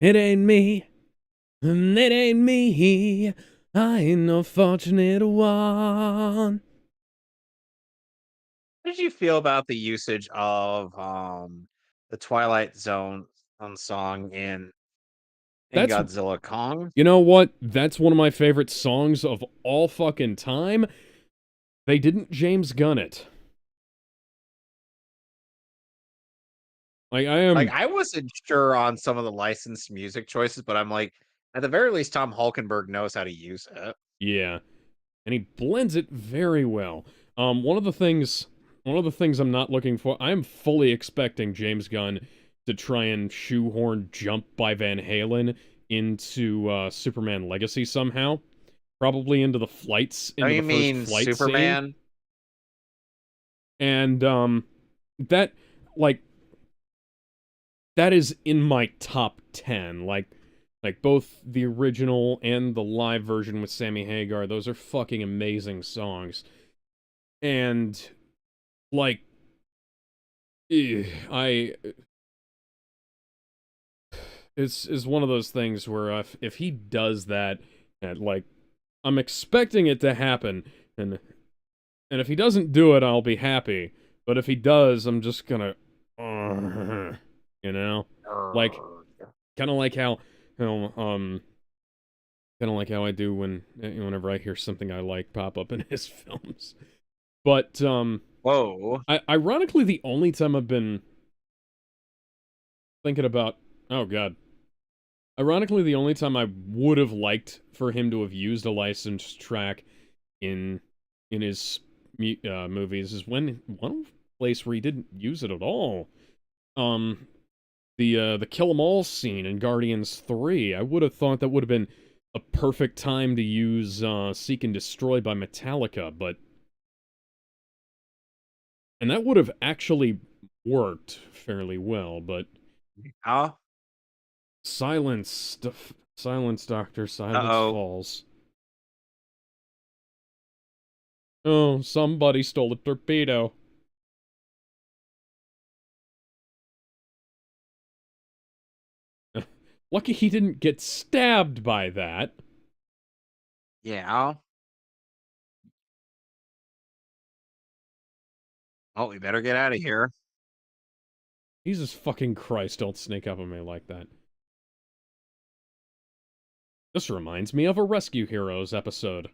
It ain't me, and it ain't me. I ain't no fortunate one. How did you feel about the usage of the Twilight Zone song in That's, Godzilla Kong? you know what? That's one of my favorite songs of all fucking time. They didn't James Gunn it. Like, I Like, am, I wasn't sure on some of the licensed music choices, but I'm like, at the very least, Tom Hulkenberg knows how to use it. yeah. And he blends it very well. One of the things, I'm not looking for, I'm fully expecting James Gunn to try and shoehorn Jump by Van Halen into Superman Legacy somehow. Probably into Oh, into the you first mean flight scene. Superman? And, that, like, that is in my top 10. Like both the original and the live version with Sammy Hagar, those are fucking amazing songs. And like, I it's one of those things where if he does that, and like, I'm expecting it to happen, and if he doesn't do it, I'll be happy. But if he does, I'm just gonna, you know, like, Urgh. kind of like how kind of like how I do whenever I hear something I like pop up in his films. But Whoa. ironically, the only time I've been thinking about, oh god, ironically, the only time I would have liked for him to have used a licensed track in his movies is when one place where he didn't use it at all. Um, the Kill 'Em All scene in Guardians 3. I would have thought that would have been a perfect time to use Seek and Destroy by Metallica, but and that would have actually worked fairly well, but Huh? silence, silence, Doctor, silence Uh-oh. falls. Oh, somebody stole a torpedo. Lucky he didn't get stabbed by that. Yeah. Oh, we better get out of here. Jesus fucking Christ, don't sneak up on me like that. This reminds me of a Rescue Heroes episode.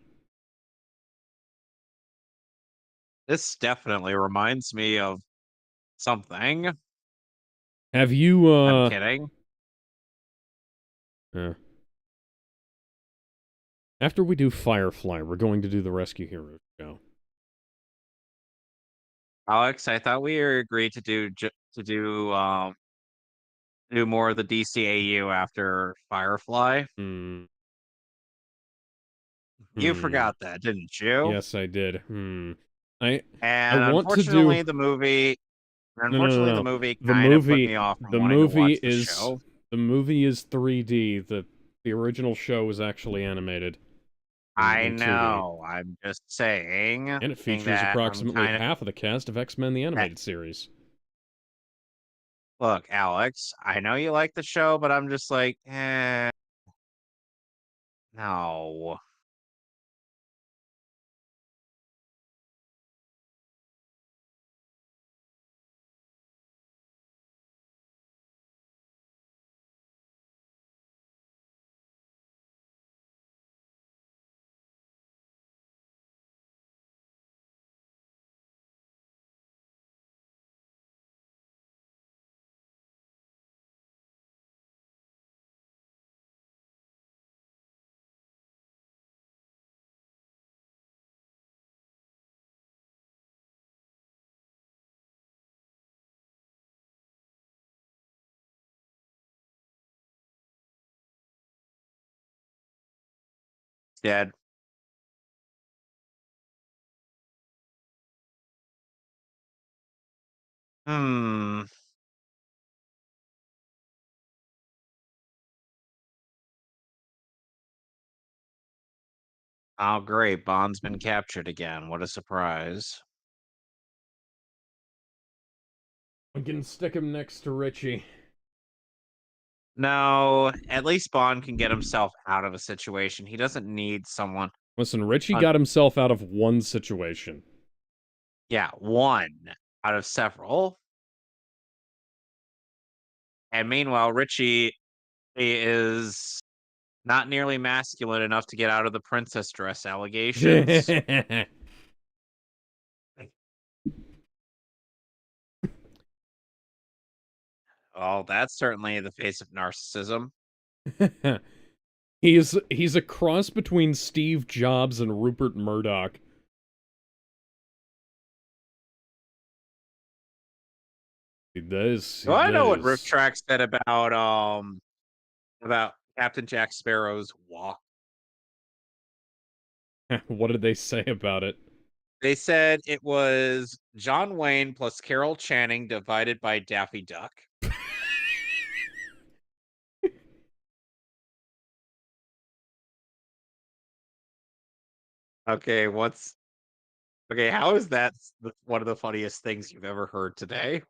This definitely reminds me of something. Have you, I'm kidding. uh, after we do Firefly, we're going to do the Rescue Heroes show. Alex, I thought we were agreed to do more of the DCAU after Firefly. Hmm. You Hmm. forgot that, didn't you? Yes, I did. Hmm. I I And want to do no, unfortunately the no. movie The kind of put movie me off from the wanting to movie watch the is show. the movie is 3D. The original show was actually animated I in 2D. know. I'm just saying And it saying features that I'm approximately kind of half of the cast of X-Men the eh, Animated Series. look, Alex, I know you like the show, but I'm just like, no. Dead. Hmm. Oh, great. Bond's been captured again. What a surprise. We can stick him next to Richie. No, at least Bond can get himself out of a situation. He doesn't need someone. Listen, Richie Uh, got himself out of one situation. yeah, one out of several. And meanwhile, Richie is not nearly masculine enough to get out of the princess dress allegations. Oh, that's certainly the face of narcissism. He's a cross between Steve Jobs and Rupert Murdoch. He does. Do He I know what Rip does. Track said about Captain Jack Sparrow's walk? What did they say about it? They said it was John Wayne plus Carol Channing divided by Daffy Duck. Okay, how is that one of the funniest things you've ever heard today?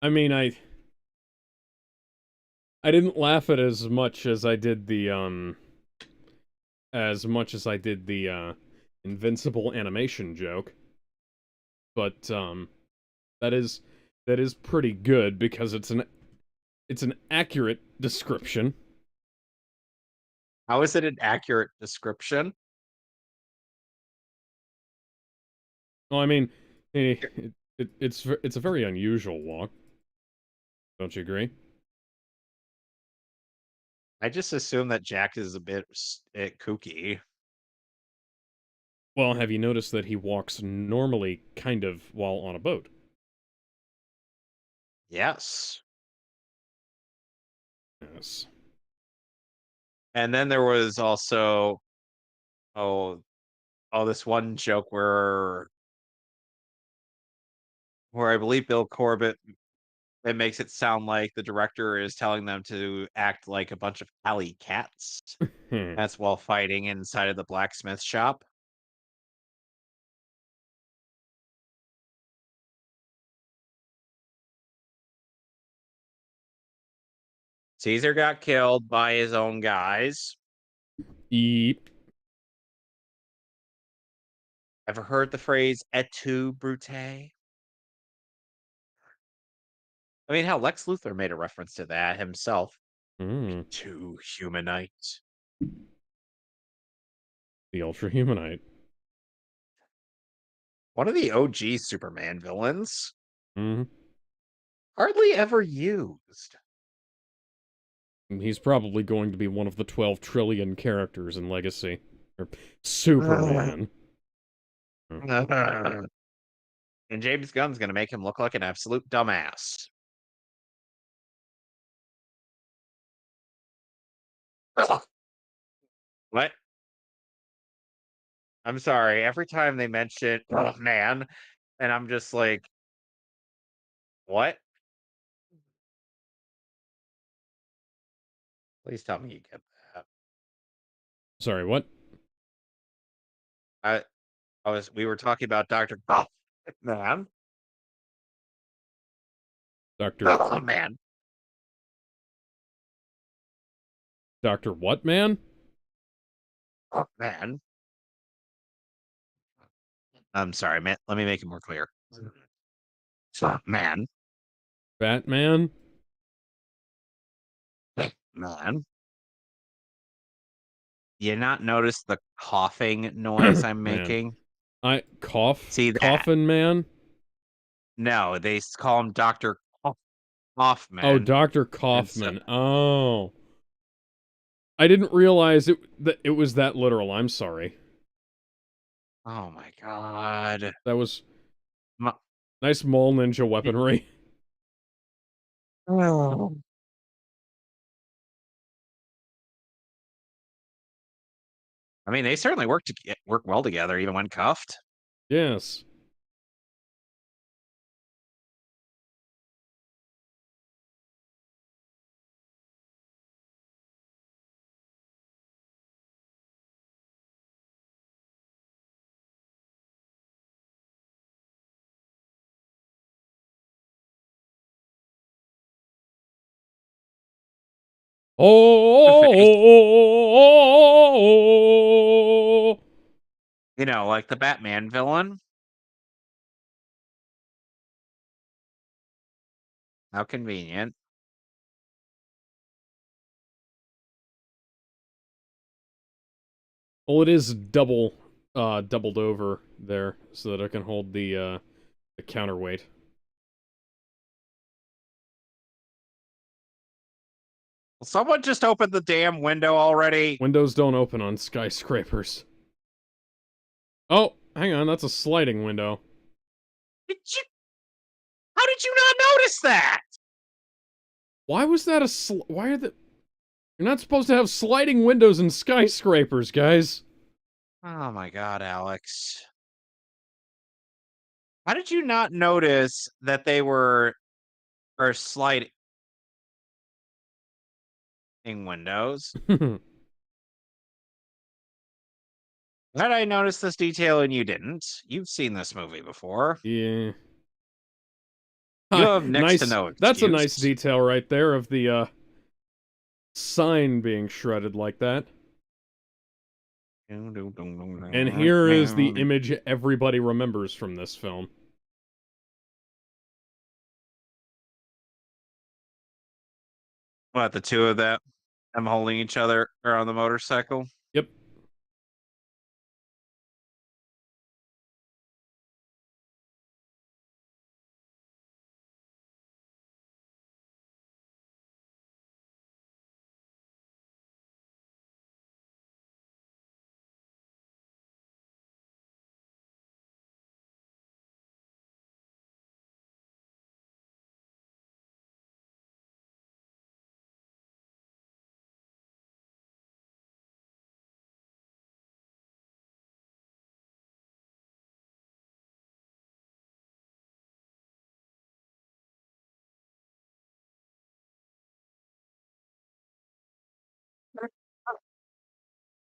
I mean, I didn't laugh at as much as I did the Invincible animation joke, but that is that is pretty good because it's an accurate description. How is it an accurate description? Well, I mean, it's a very unusual walk. Don't you agree? I just assume that Jack is a bit kooky. Well, have you noticed that he walks normally kind of while on a boat? Yes. Yes. And then there was also oh this one joke where I believe Bill Corbett, it makes it sound like the director is telling them to act like a bunch of alley cats. Hmm. That's while fighting inside of the blacksmith shop. Caesar got killed by his own guys. Eep. Ever heard the phrase "et tu, Brute"? I mean, how Lex Luthor made a reference to that himself. Mm. "Tu, humanite." The Ultra Humanite. One of the OG Superman villains. Mm. Hardly ever used. He's probably going to be one of the 12 trillion characters in Legacy. Or Superman. And James Gunn's gonna make him look like an absolute dumbass. What? I'm sorry. Every time they mention man, and I'm just like, what? Please tell me you get that. Sorry, what? I we were talking about Dr. Man. Dr. Man. Dr. What, man? Man. I'm sorry, man. Let me make it more clear. Man. Batman? Man. You not notice the coughing noise I'm Man. making? Cough? See that? Coffin Man? No, they call him Dr. Oh, Hoffman. Dr. And so, Kaufman. Oh. I didn't realize that it was that literal. I'm sorry. oh my god. That was My, nice mole ninja weaponry. oh. I mean, they certainly work well together, even when cuffed. Yes. Oh! You know, like the Batman villain. How convenient. Well, it is doubled over there so that I can hold the counterweight. Will someone just open the damn window already? Windows don't open on skyscrapers. Oh, hang on, that's a sliding window. Did you, how did you not notice that? Why was that why are the... You're not supposed to have sliding windows in skyscrapers, guys. Oh my god, Alex. How did you not notice that they are sliding windows? How did I notice this detail and you didn't? You've seen this movie before. Yeah. You Hi, have next to nice. no That's a excuse. nice detail right there of the sign being shredded like that. And here is the image everybody remembers from this film. What, the two of them holding each other or on the motorcycle? Yep.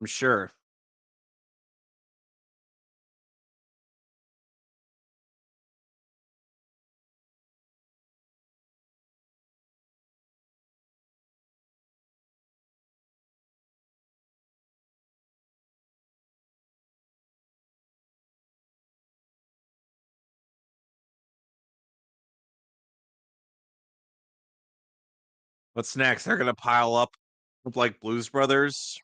I'm sure. What's next? They're gonna pile up like Blues Brothers.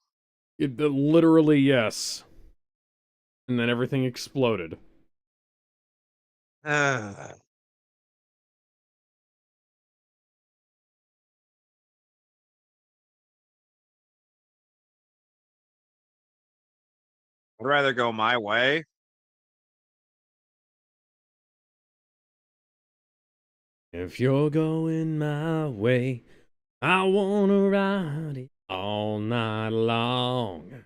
Literally, yes. And then everything exploded. Ugh. I'd rather go my way. If you're going my way, I wanna ride it all night long.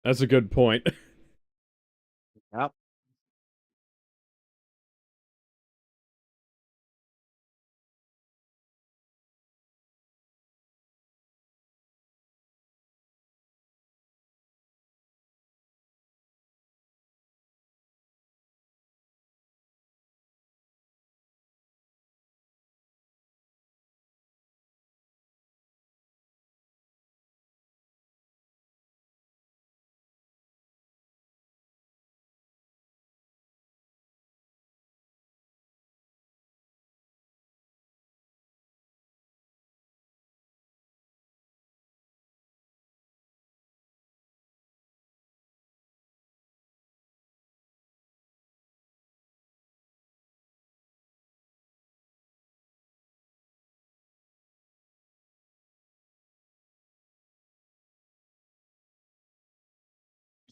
That's a good point. Yep.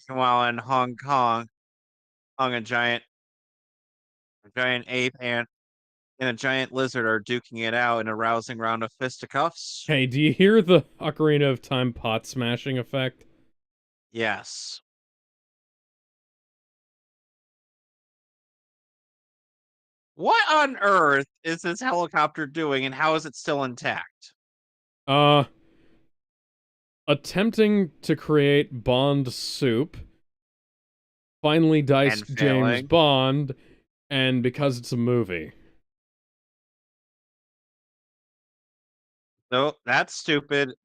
While in Hong Kong, a giant ape and a giant lizard are duking it out in a rousing round of fisticuffs. Hey, do you hear the Ocarina of Time pot smashing effect? Yes. What on earth is this helicopter doing, and how is it still intact? Uh, attempting to create Bond soup, finally And diced James failing. Bond, and because it's a movie. So that's stupid,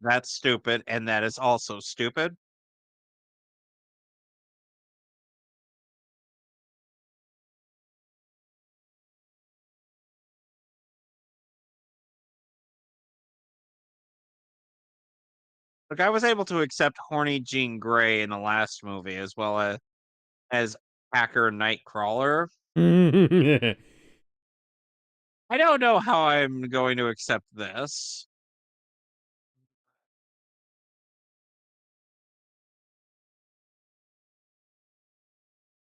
and that is also stupid. Like I was able to accept horny Jean Grey in the last movie as well as Hacker Nightcrawler. I don't know how I'm going to accept this.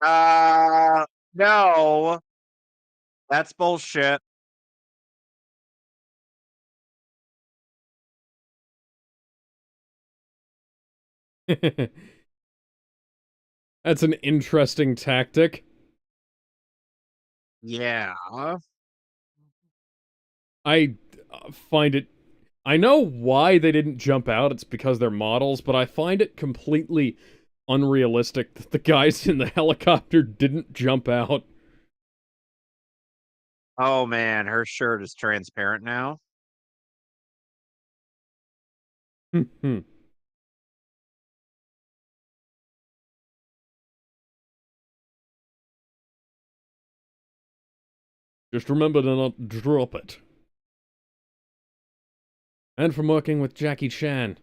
Uh no, that's bullshit. That's an interesting tactic. Yeah. I find it. I know why they didn't jump out. It's because they're models, but I find it completely unrealistic that the guys in the helicopter didn't jump out. Oh man, her shirt is transparent now. Just remember to not drop it. And from working with Jackie Chan.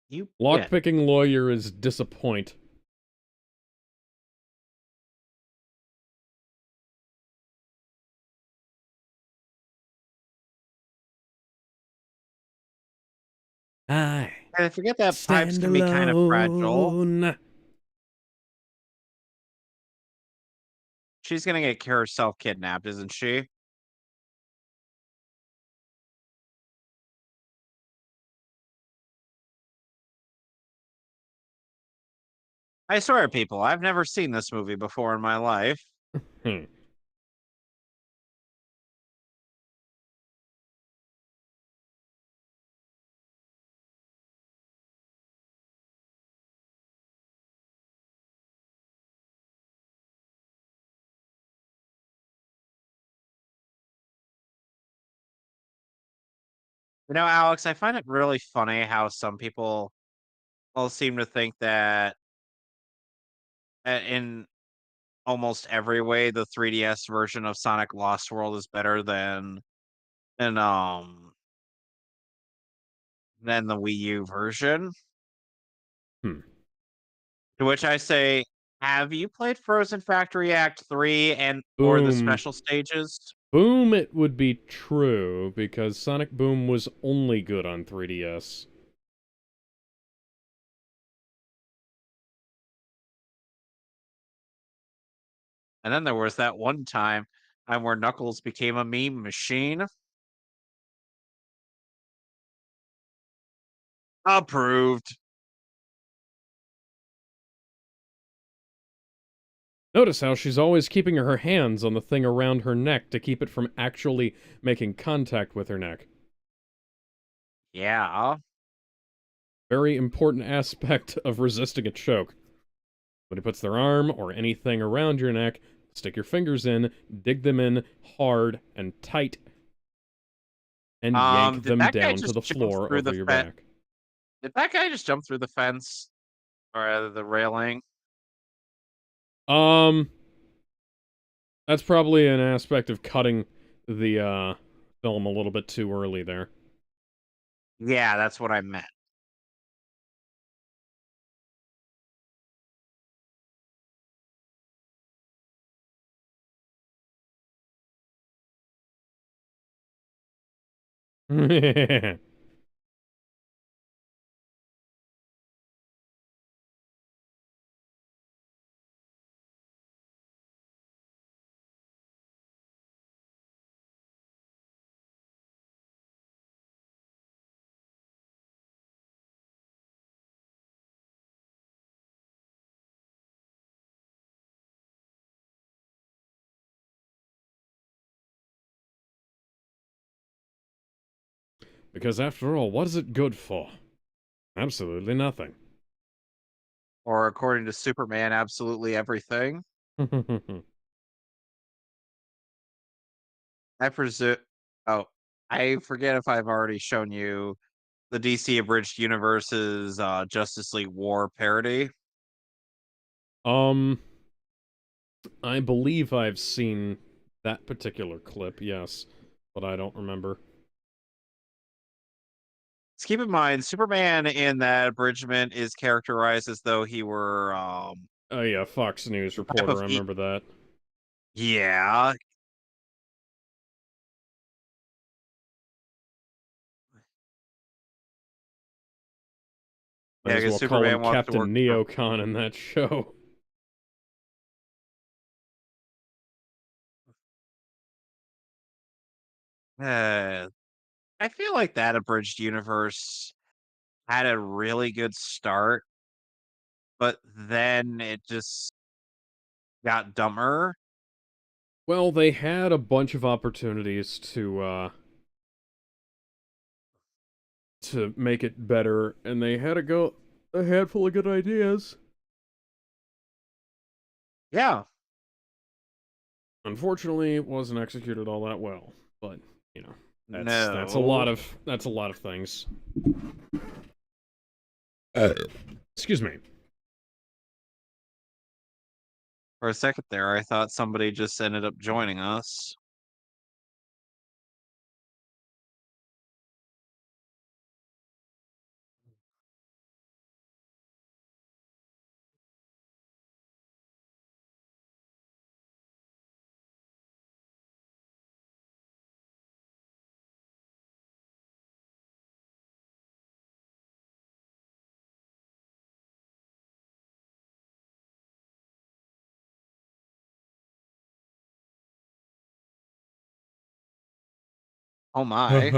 You bitch. Lockpicking lawyer is disappoint. I And I forget that pipes stand can be kind of fragile. alone. She's gonna get herself kidnapped, isn't she? I swear, people, I've never seen this movie before in my life. Hmm. You know, Alex, I find it really funny how some people all seem to think that in almost every way the 3DS version of Sonic Lost World is better than than the Wii U version. Hmm. To which I say, have you played Frozen Factory Act 3 and or the Boom. special stages? Boom, it would be true, because Sonic Boom was only good on 3DS. And then there was that one time where Knuckles became a meme machine. Approved. Notice how she's always keeping her hands on the thing around her neck to keep it from actually making contact with her neck. Yeah. Very important aspect of resisting a choke. When he puts their arm or anything around your neck, stick your fingers in, dig them in hard and tight, and yank Did them that guy down to just the jump floor through over the your fence? back. Did that guy just jump through the fence or the railing? Um, that's probably an aspect of cutting the film a little bit too early there. Yeah, that's what I meant. Because after all, what is it good for? Absolutely nothing. Or according to Superman, absolutely everything. I presume. Oh, I forget if I've already shown you the DC Abridged Universe's Justice League War parody. um, I believe I've seen that particular clip, yes, but I don't remember. Let's keep in mind, Superman in that abridgment is characterized as though he were Oh yeah, Fox News type reporter, of I remember that. yeah, Might yeah, as because well call him Superman wants to work Captain for. Neocon in that show. Uh, I feel like that abridged universe had a really good start, but then it just got dumber. Well, they had a bunch of opportunities to make it better, and they had a handful of good ideas. Yeah, Unfortunately, it wasn't executed all that well. But, you know, that's no. a lot of things. Excuse me. For a second there, I thought somebody just ended up joining us. Oh my.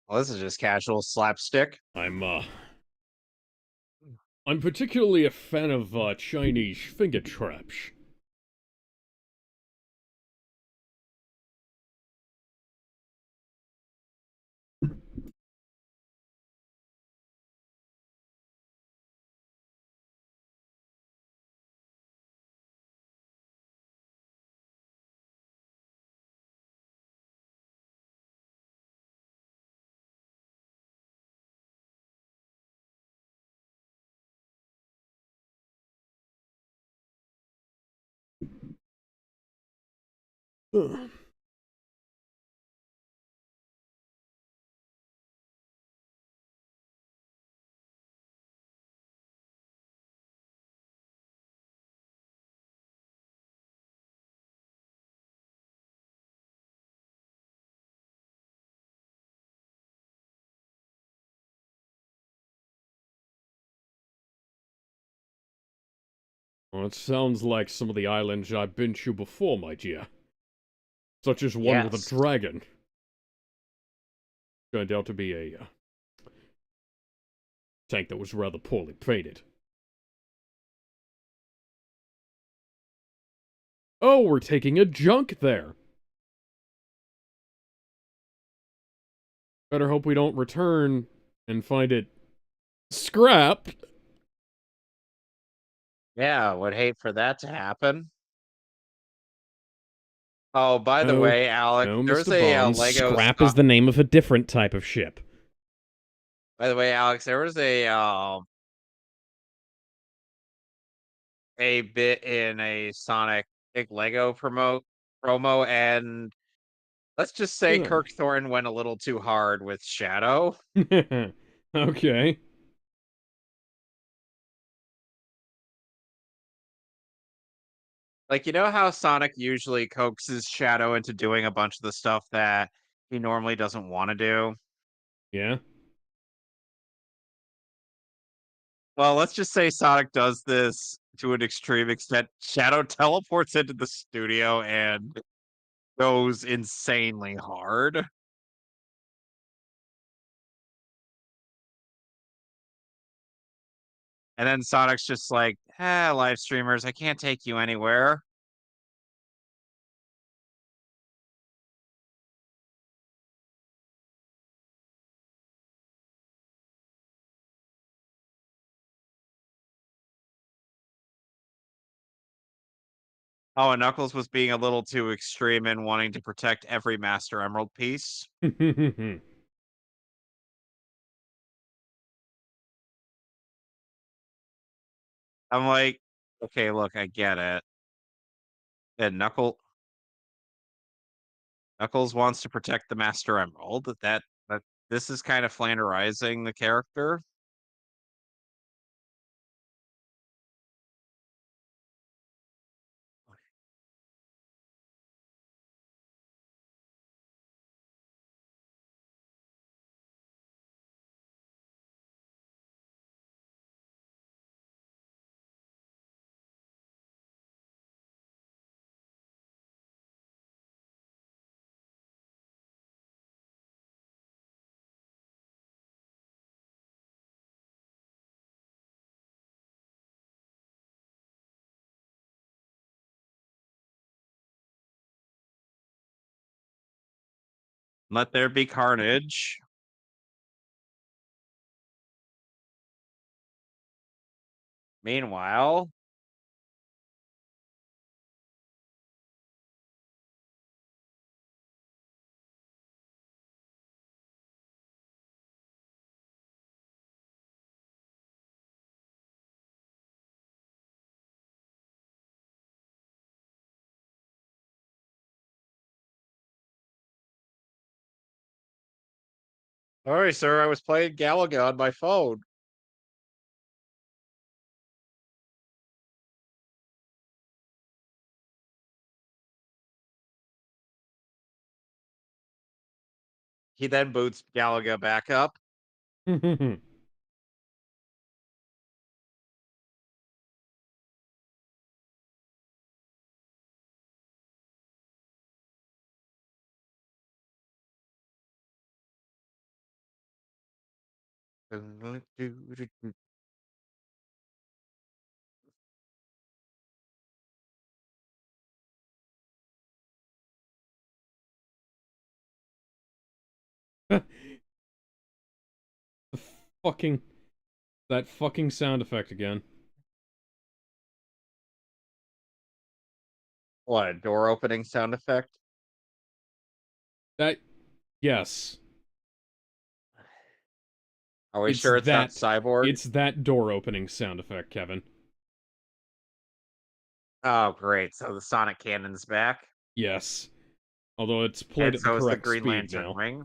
Well, this is just casual slapstick. I'm I'm particularly a fan of Chinese finger traps. Well, it sounds like some of the islands I've been to before, my dear. Such as one with a Yes. dragon. Turned out to be a tank that was rather poorly painted. Oh, we're taking a junk there. Better hope we don't return and find it scrapped. Yeah, would hate for that to happen. Oh, by the Oh, way, Alex, no, there's Mr. a Bonds. Lego Scrap is stock. the name of a different type of ship. By the way, Alex, there was a bit in a Sonic big Lego promo, and let's just say Ugh. Kirk Thorne went a little too hard with Shadow. Okay. Like, you know how Sonic usually coaxes Shadow into doing a bunch of the stuff that he normally doesn't want to do? Yeah. Well, let's just say Sonic does this to an extreme extent. Shadow teleports into the studio and goes insanely hard. And then Sonic's just like, live streamers, I can't take you anywhere. Oh, and Knuckles was being a little too extreme in wanting to protect every Master Emerald piece. I'm like, okay, look, I get it. And Knuckles wants to protect the Master Emerald. That this is kind of flanderizing the character. Let there be carnage. Meanwhile, all right, sir, I was playing Galaga on my phone. He then boots Galaga back up. The fucking that fucking sound effect again. What, a door opening sound effect? That yes. Are we It's sure it's not that Cyborg? it's that door opening sound effect, Kevin. Oh, great. So the Sonic Cannon's back. Yes. Although it's played And at the so is the correct Green speed Lantern now. ring.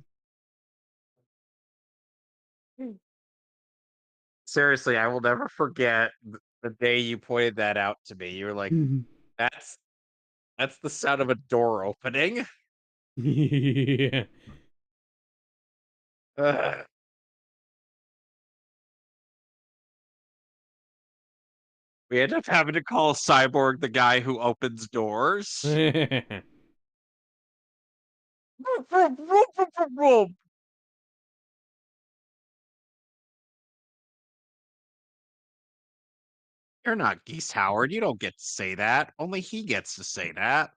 Seriously, I will never forget the day you pointed that out to me. You were like, that's that's the sound of a door opening. Yeah. Ugh. We end up having to call Cyborg the guy who opens doors. You're not Geese Howard. You don't get to say that. Only he gets to say that.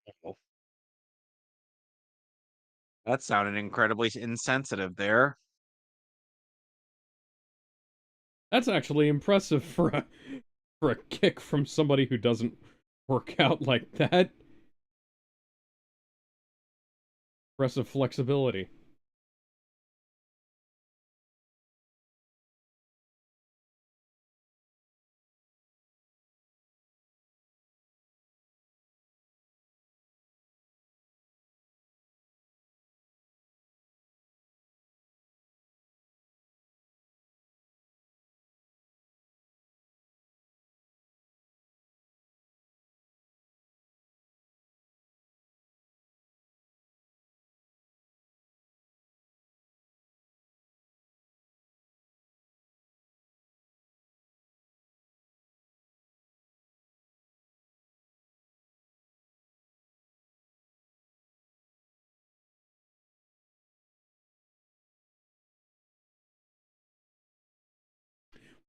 Predictable. That sounded incredibly insensitive there. That's actually impressive for a kick from somebody who doesn't work out like that. Impressive flexibility.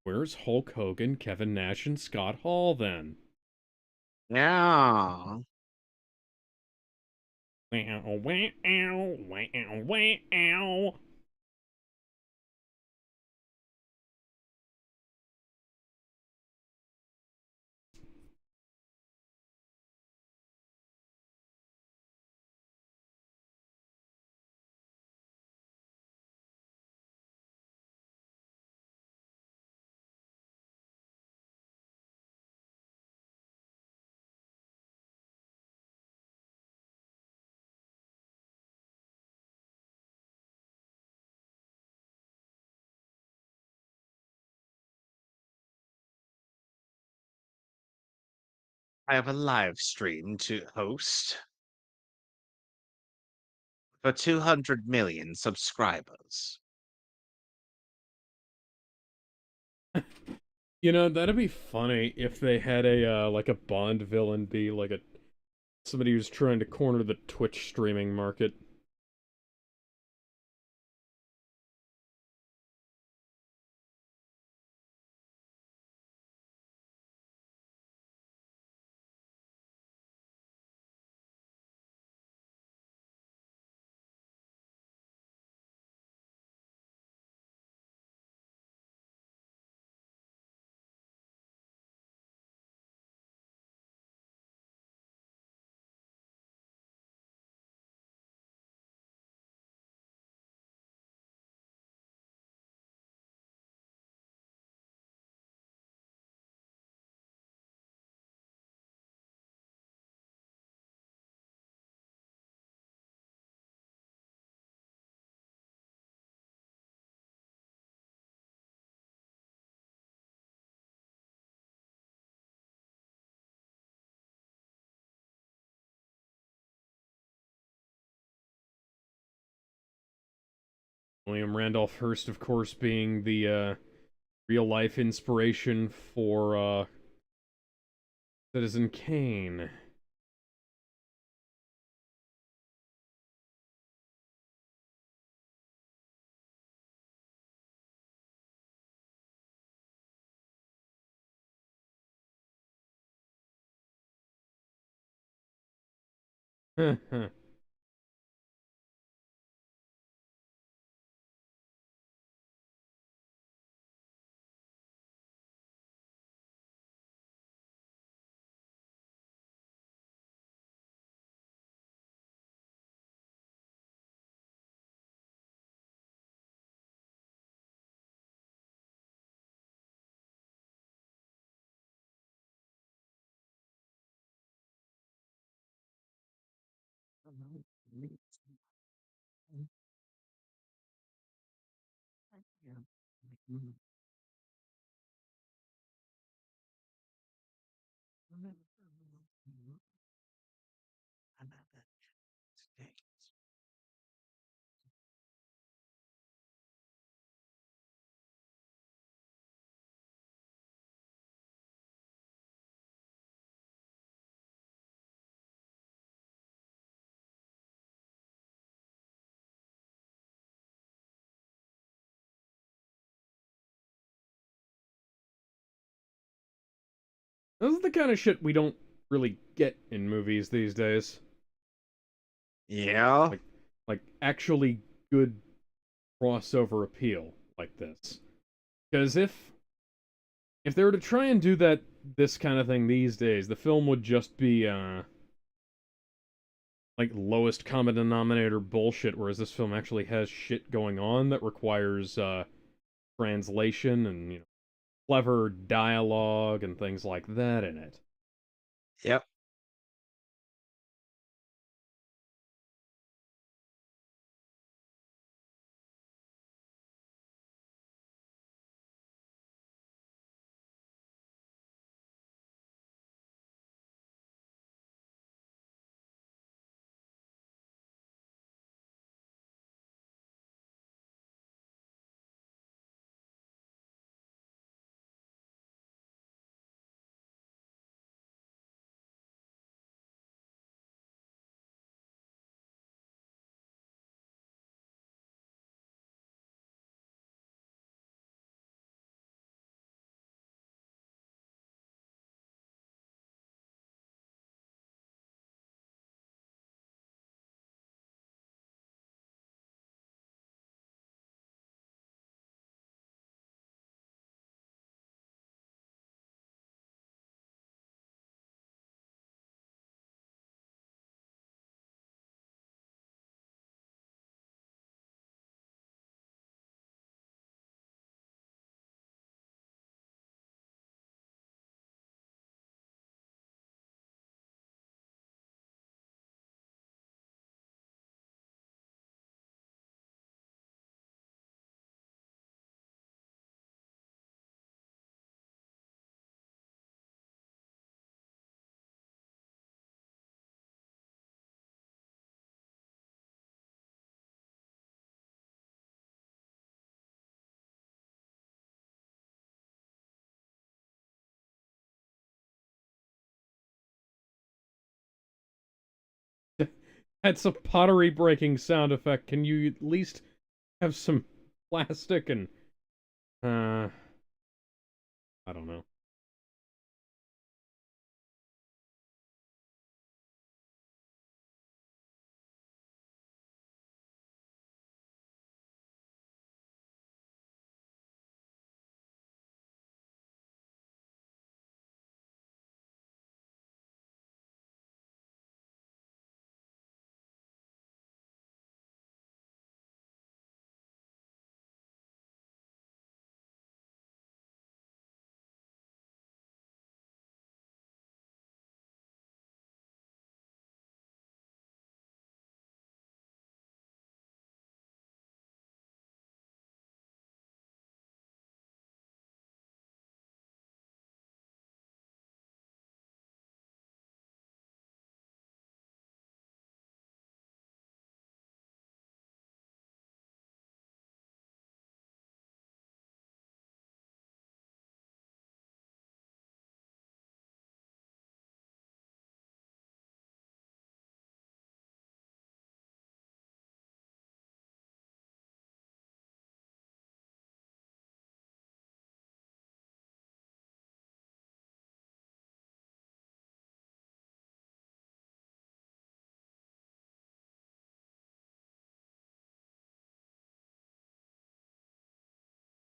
Where's Hulk Hogan, Kevin Nash, and Scott Hall then? Yeah. Wow, wow, wow, wow. I have a live stream to host for 200 million subscribers. You know, that'd be funny if they had a like a Bond villain be like a somebody who's trying to corner the Twitch streaming market. William Randolph Hearst, of course, being the real life inspiration for Citizen Kane. This is the kind of shit we don't really get in movies these days. Yeah. Like, actually good crossover appeal like this. Because if they were to try and do this kind of thing these days, the film would just be like lowest common denominator bullshit, whereas this film actually has shit going on that requires translation and clever dialogue and things like that in it. Yep. That's a pottery breaking sound effect. Can you at least have some plastic and I don't know.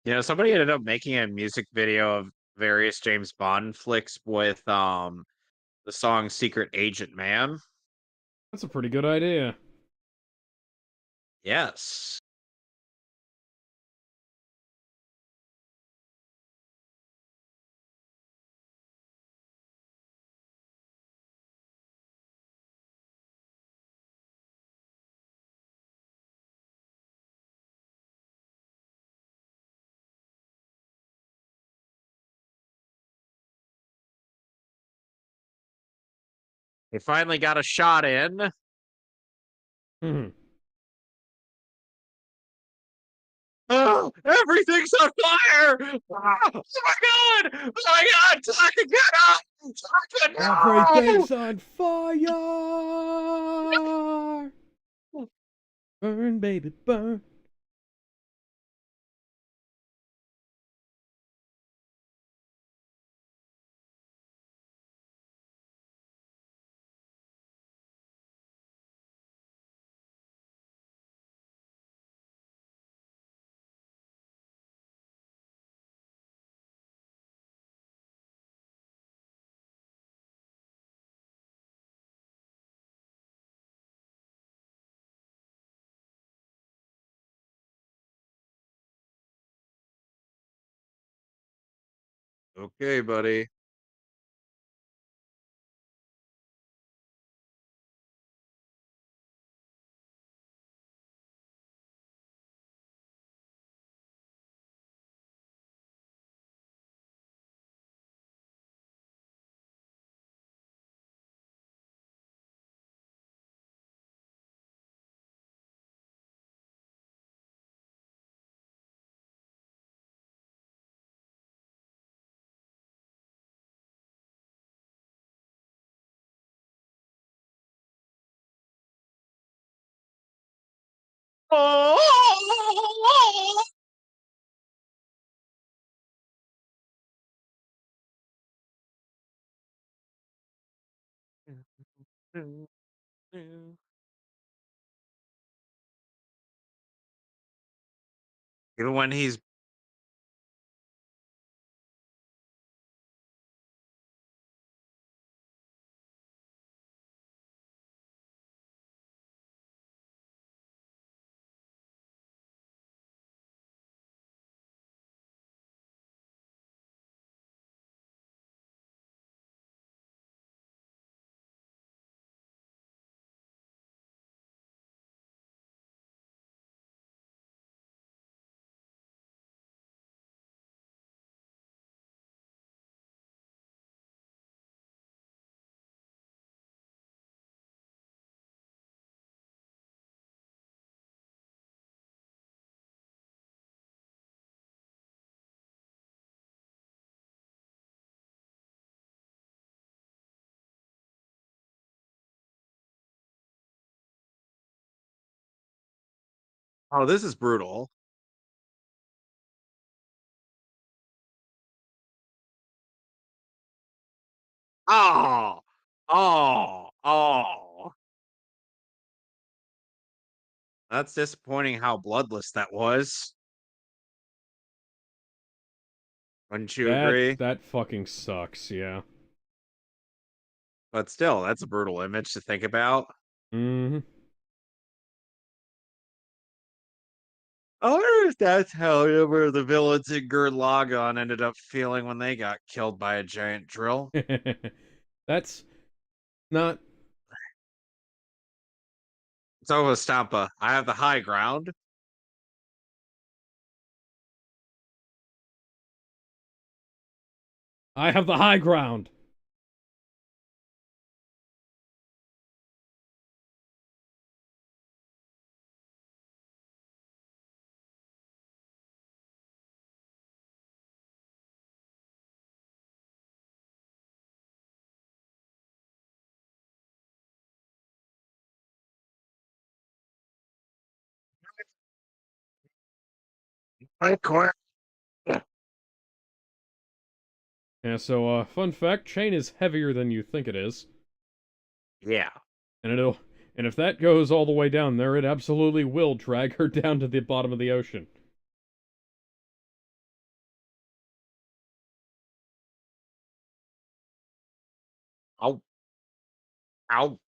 You know, somebody ended up making a music video of various James Bond flicks with the song Secret Agent Man. That's a pretty good idea. Yes. They finally got a shot in. Mhm. Oh, everything's on fire! Ah, oh my god! Oh my god! Taka, get up! Taka, Everything's no! on fire! Burn, baby, burn. Okay, buddy. Oh! Even when he's oh, this is brutal. Oh, oh. That's disappointing how bloodless that was. Wouldn't you agree? That fucking sucks, yeah. But still, that's a brutal image to think about. Hmm. I wonder if that's how ever the villains in Gurren Lagann ended up feeling when they got killed by a giant drill. That's not. So, Stampa, I have the high ground. I have the high ground. I quit. Yeah, so, fun fact, chain is heavier than you think it is. Yeah. And it'll. And if that goes all the way down there, it absolutely will drag her down to the bottom of the ocean. Ow. Ow.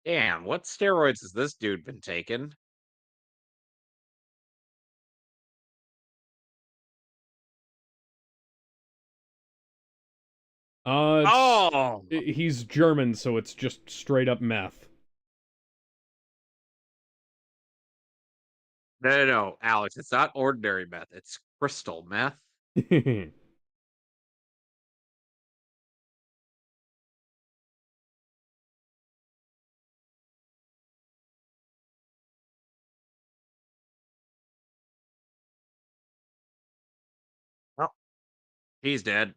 Damn, what steroids has this dude been taking? It's Oh! he's German, so it's just straight up meth. No, no, no, Alex, it's not ordinary meth. It's crystal meth. Oh, he's dead.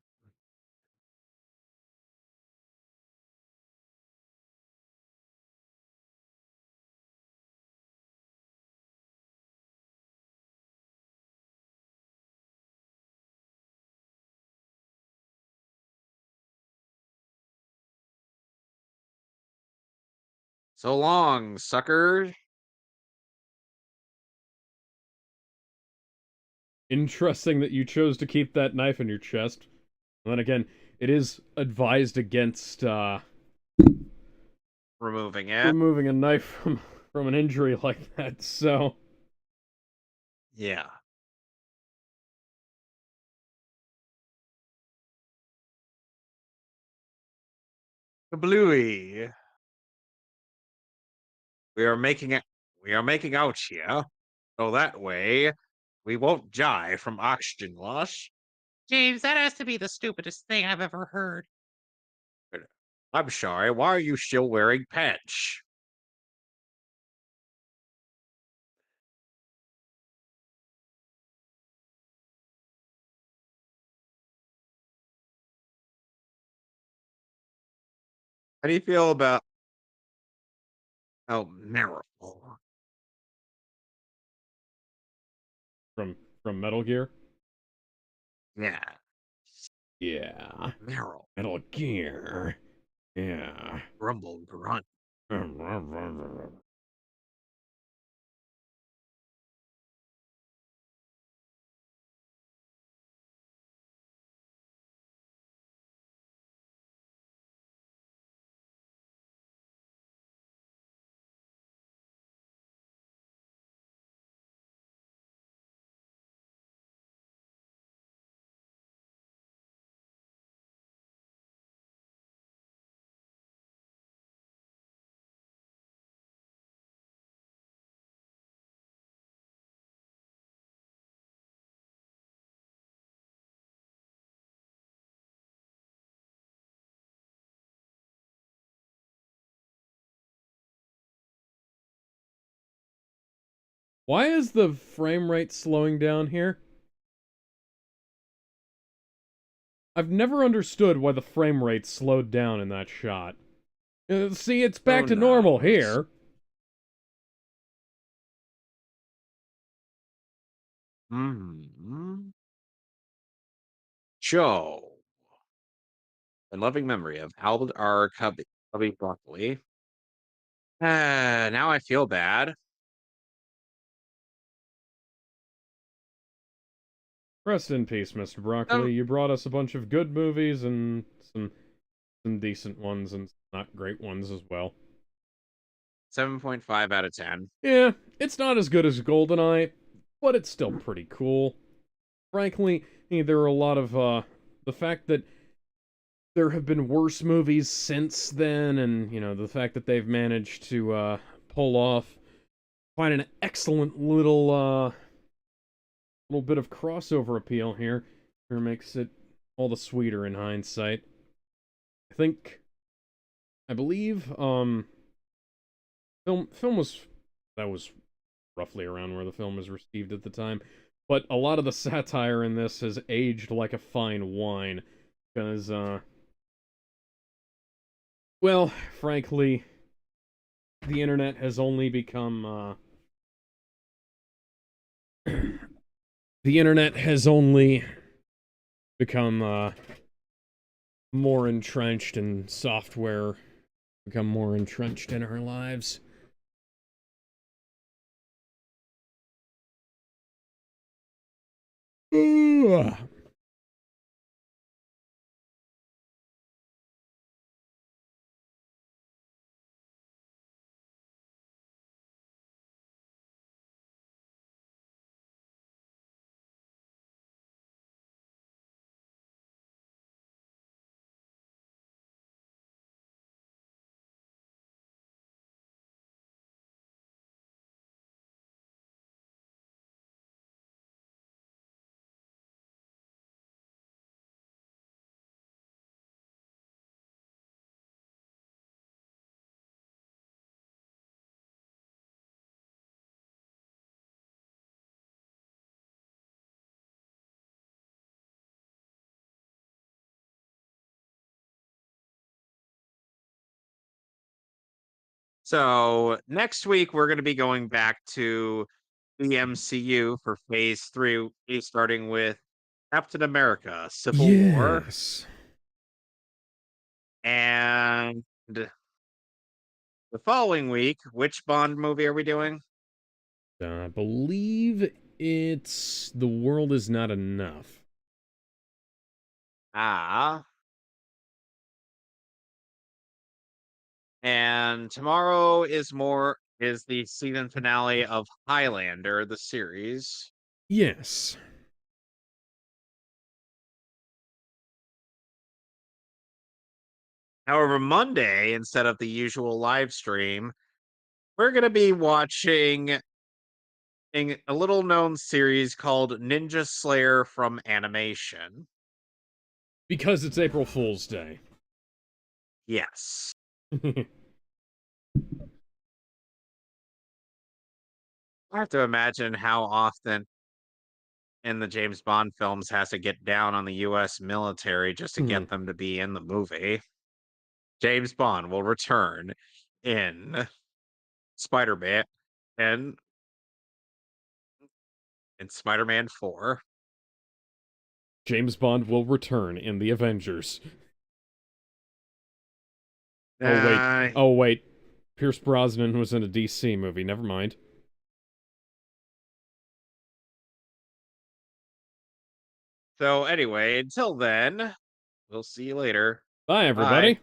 So long, sucker. Interesting that you chose to keep that knife in your chest. And then again, it is advised against Removing it. removing a knife from an injury like that. So Yeah. Bluey. We are making it. We are making out here. So that way, we won't die from oxygen loss. James, that has to be the stupidest thing I've ever heard. I'm sorry, why are you still wearing pants? How do you feel about Miracle? from Metal Gear, Yeah, yeah, Meryl. Metal Gear, yeah. Grumble, grunt. Why is the frame rate slowing down here? I've never understood why the frame rate slowed down in that shot. See, it's Who back to normal knows? here. Hmm. Joe. In loving memory of Albert R. Cubby Broccoli. Now I feel bad. Rest in peace, Mr. Um, Broccoli. You brought us a bunch of good movies and some decent ones and not great ones as well. 7.5 out of 10. Yeah, it's not as good as GoldenEye, but it's still pretty cool. Frankly, there are a lot of the fact that there have been worse movies since then, and the fact that they've managed to pull off quite an excellent little bit of crossover appeal here, makes it all the sweeter in hindsight. I believe film was that was roughly around where the film was received at the time, but a lot of the satire in this has aged like a fine wine because well, frankly, the internet has only become the internet has only become more entrenched in software, become more entrenched in our lives. Ugh. So next week we're going to be going back to the MCU for Phase 3, starting with Captain America: Civil War, Yes. and the following week, which Bond movie are we doing? I believe it's The World Is Not Enough. Ah, and tomorrow is the season finale of Highlander, the series. Yes. However, Monday, instead of the usual live stream, we're going to be watching a little known series called Ninja Slayer from Animation. Because it's April Fool's Day. Yes. I have to imagine how often in the James Bond films has to get down on the US military just to Hmm. get them to be in the movie. James Bond will return in Spider-Man and in Spider-Man 4. James Bond will return in The Avengers. Oh, wait. Uh, Oh, wait. Pierce Brosnan was in a DC movie. Never mind. so anyway, until then, we'll see you later. Bye, Bye. everybody.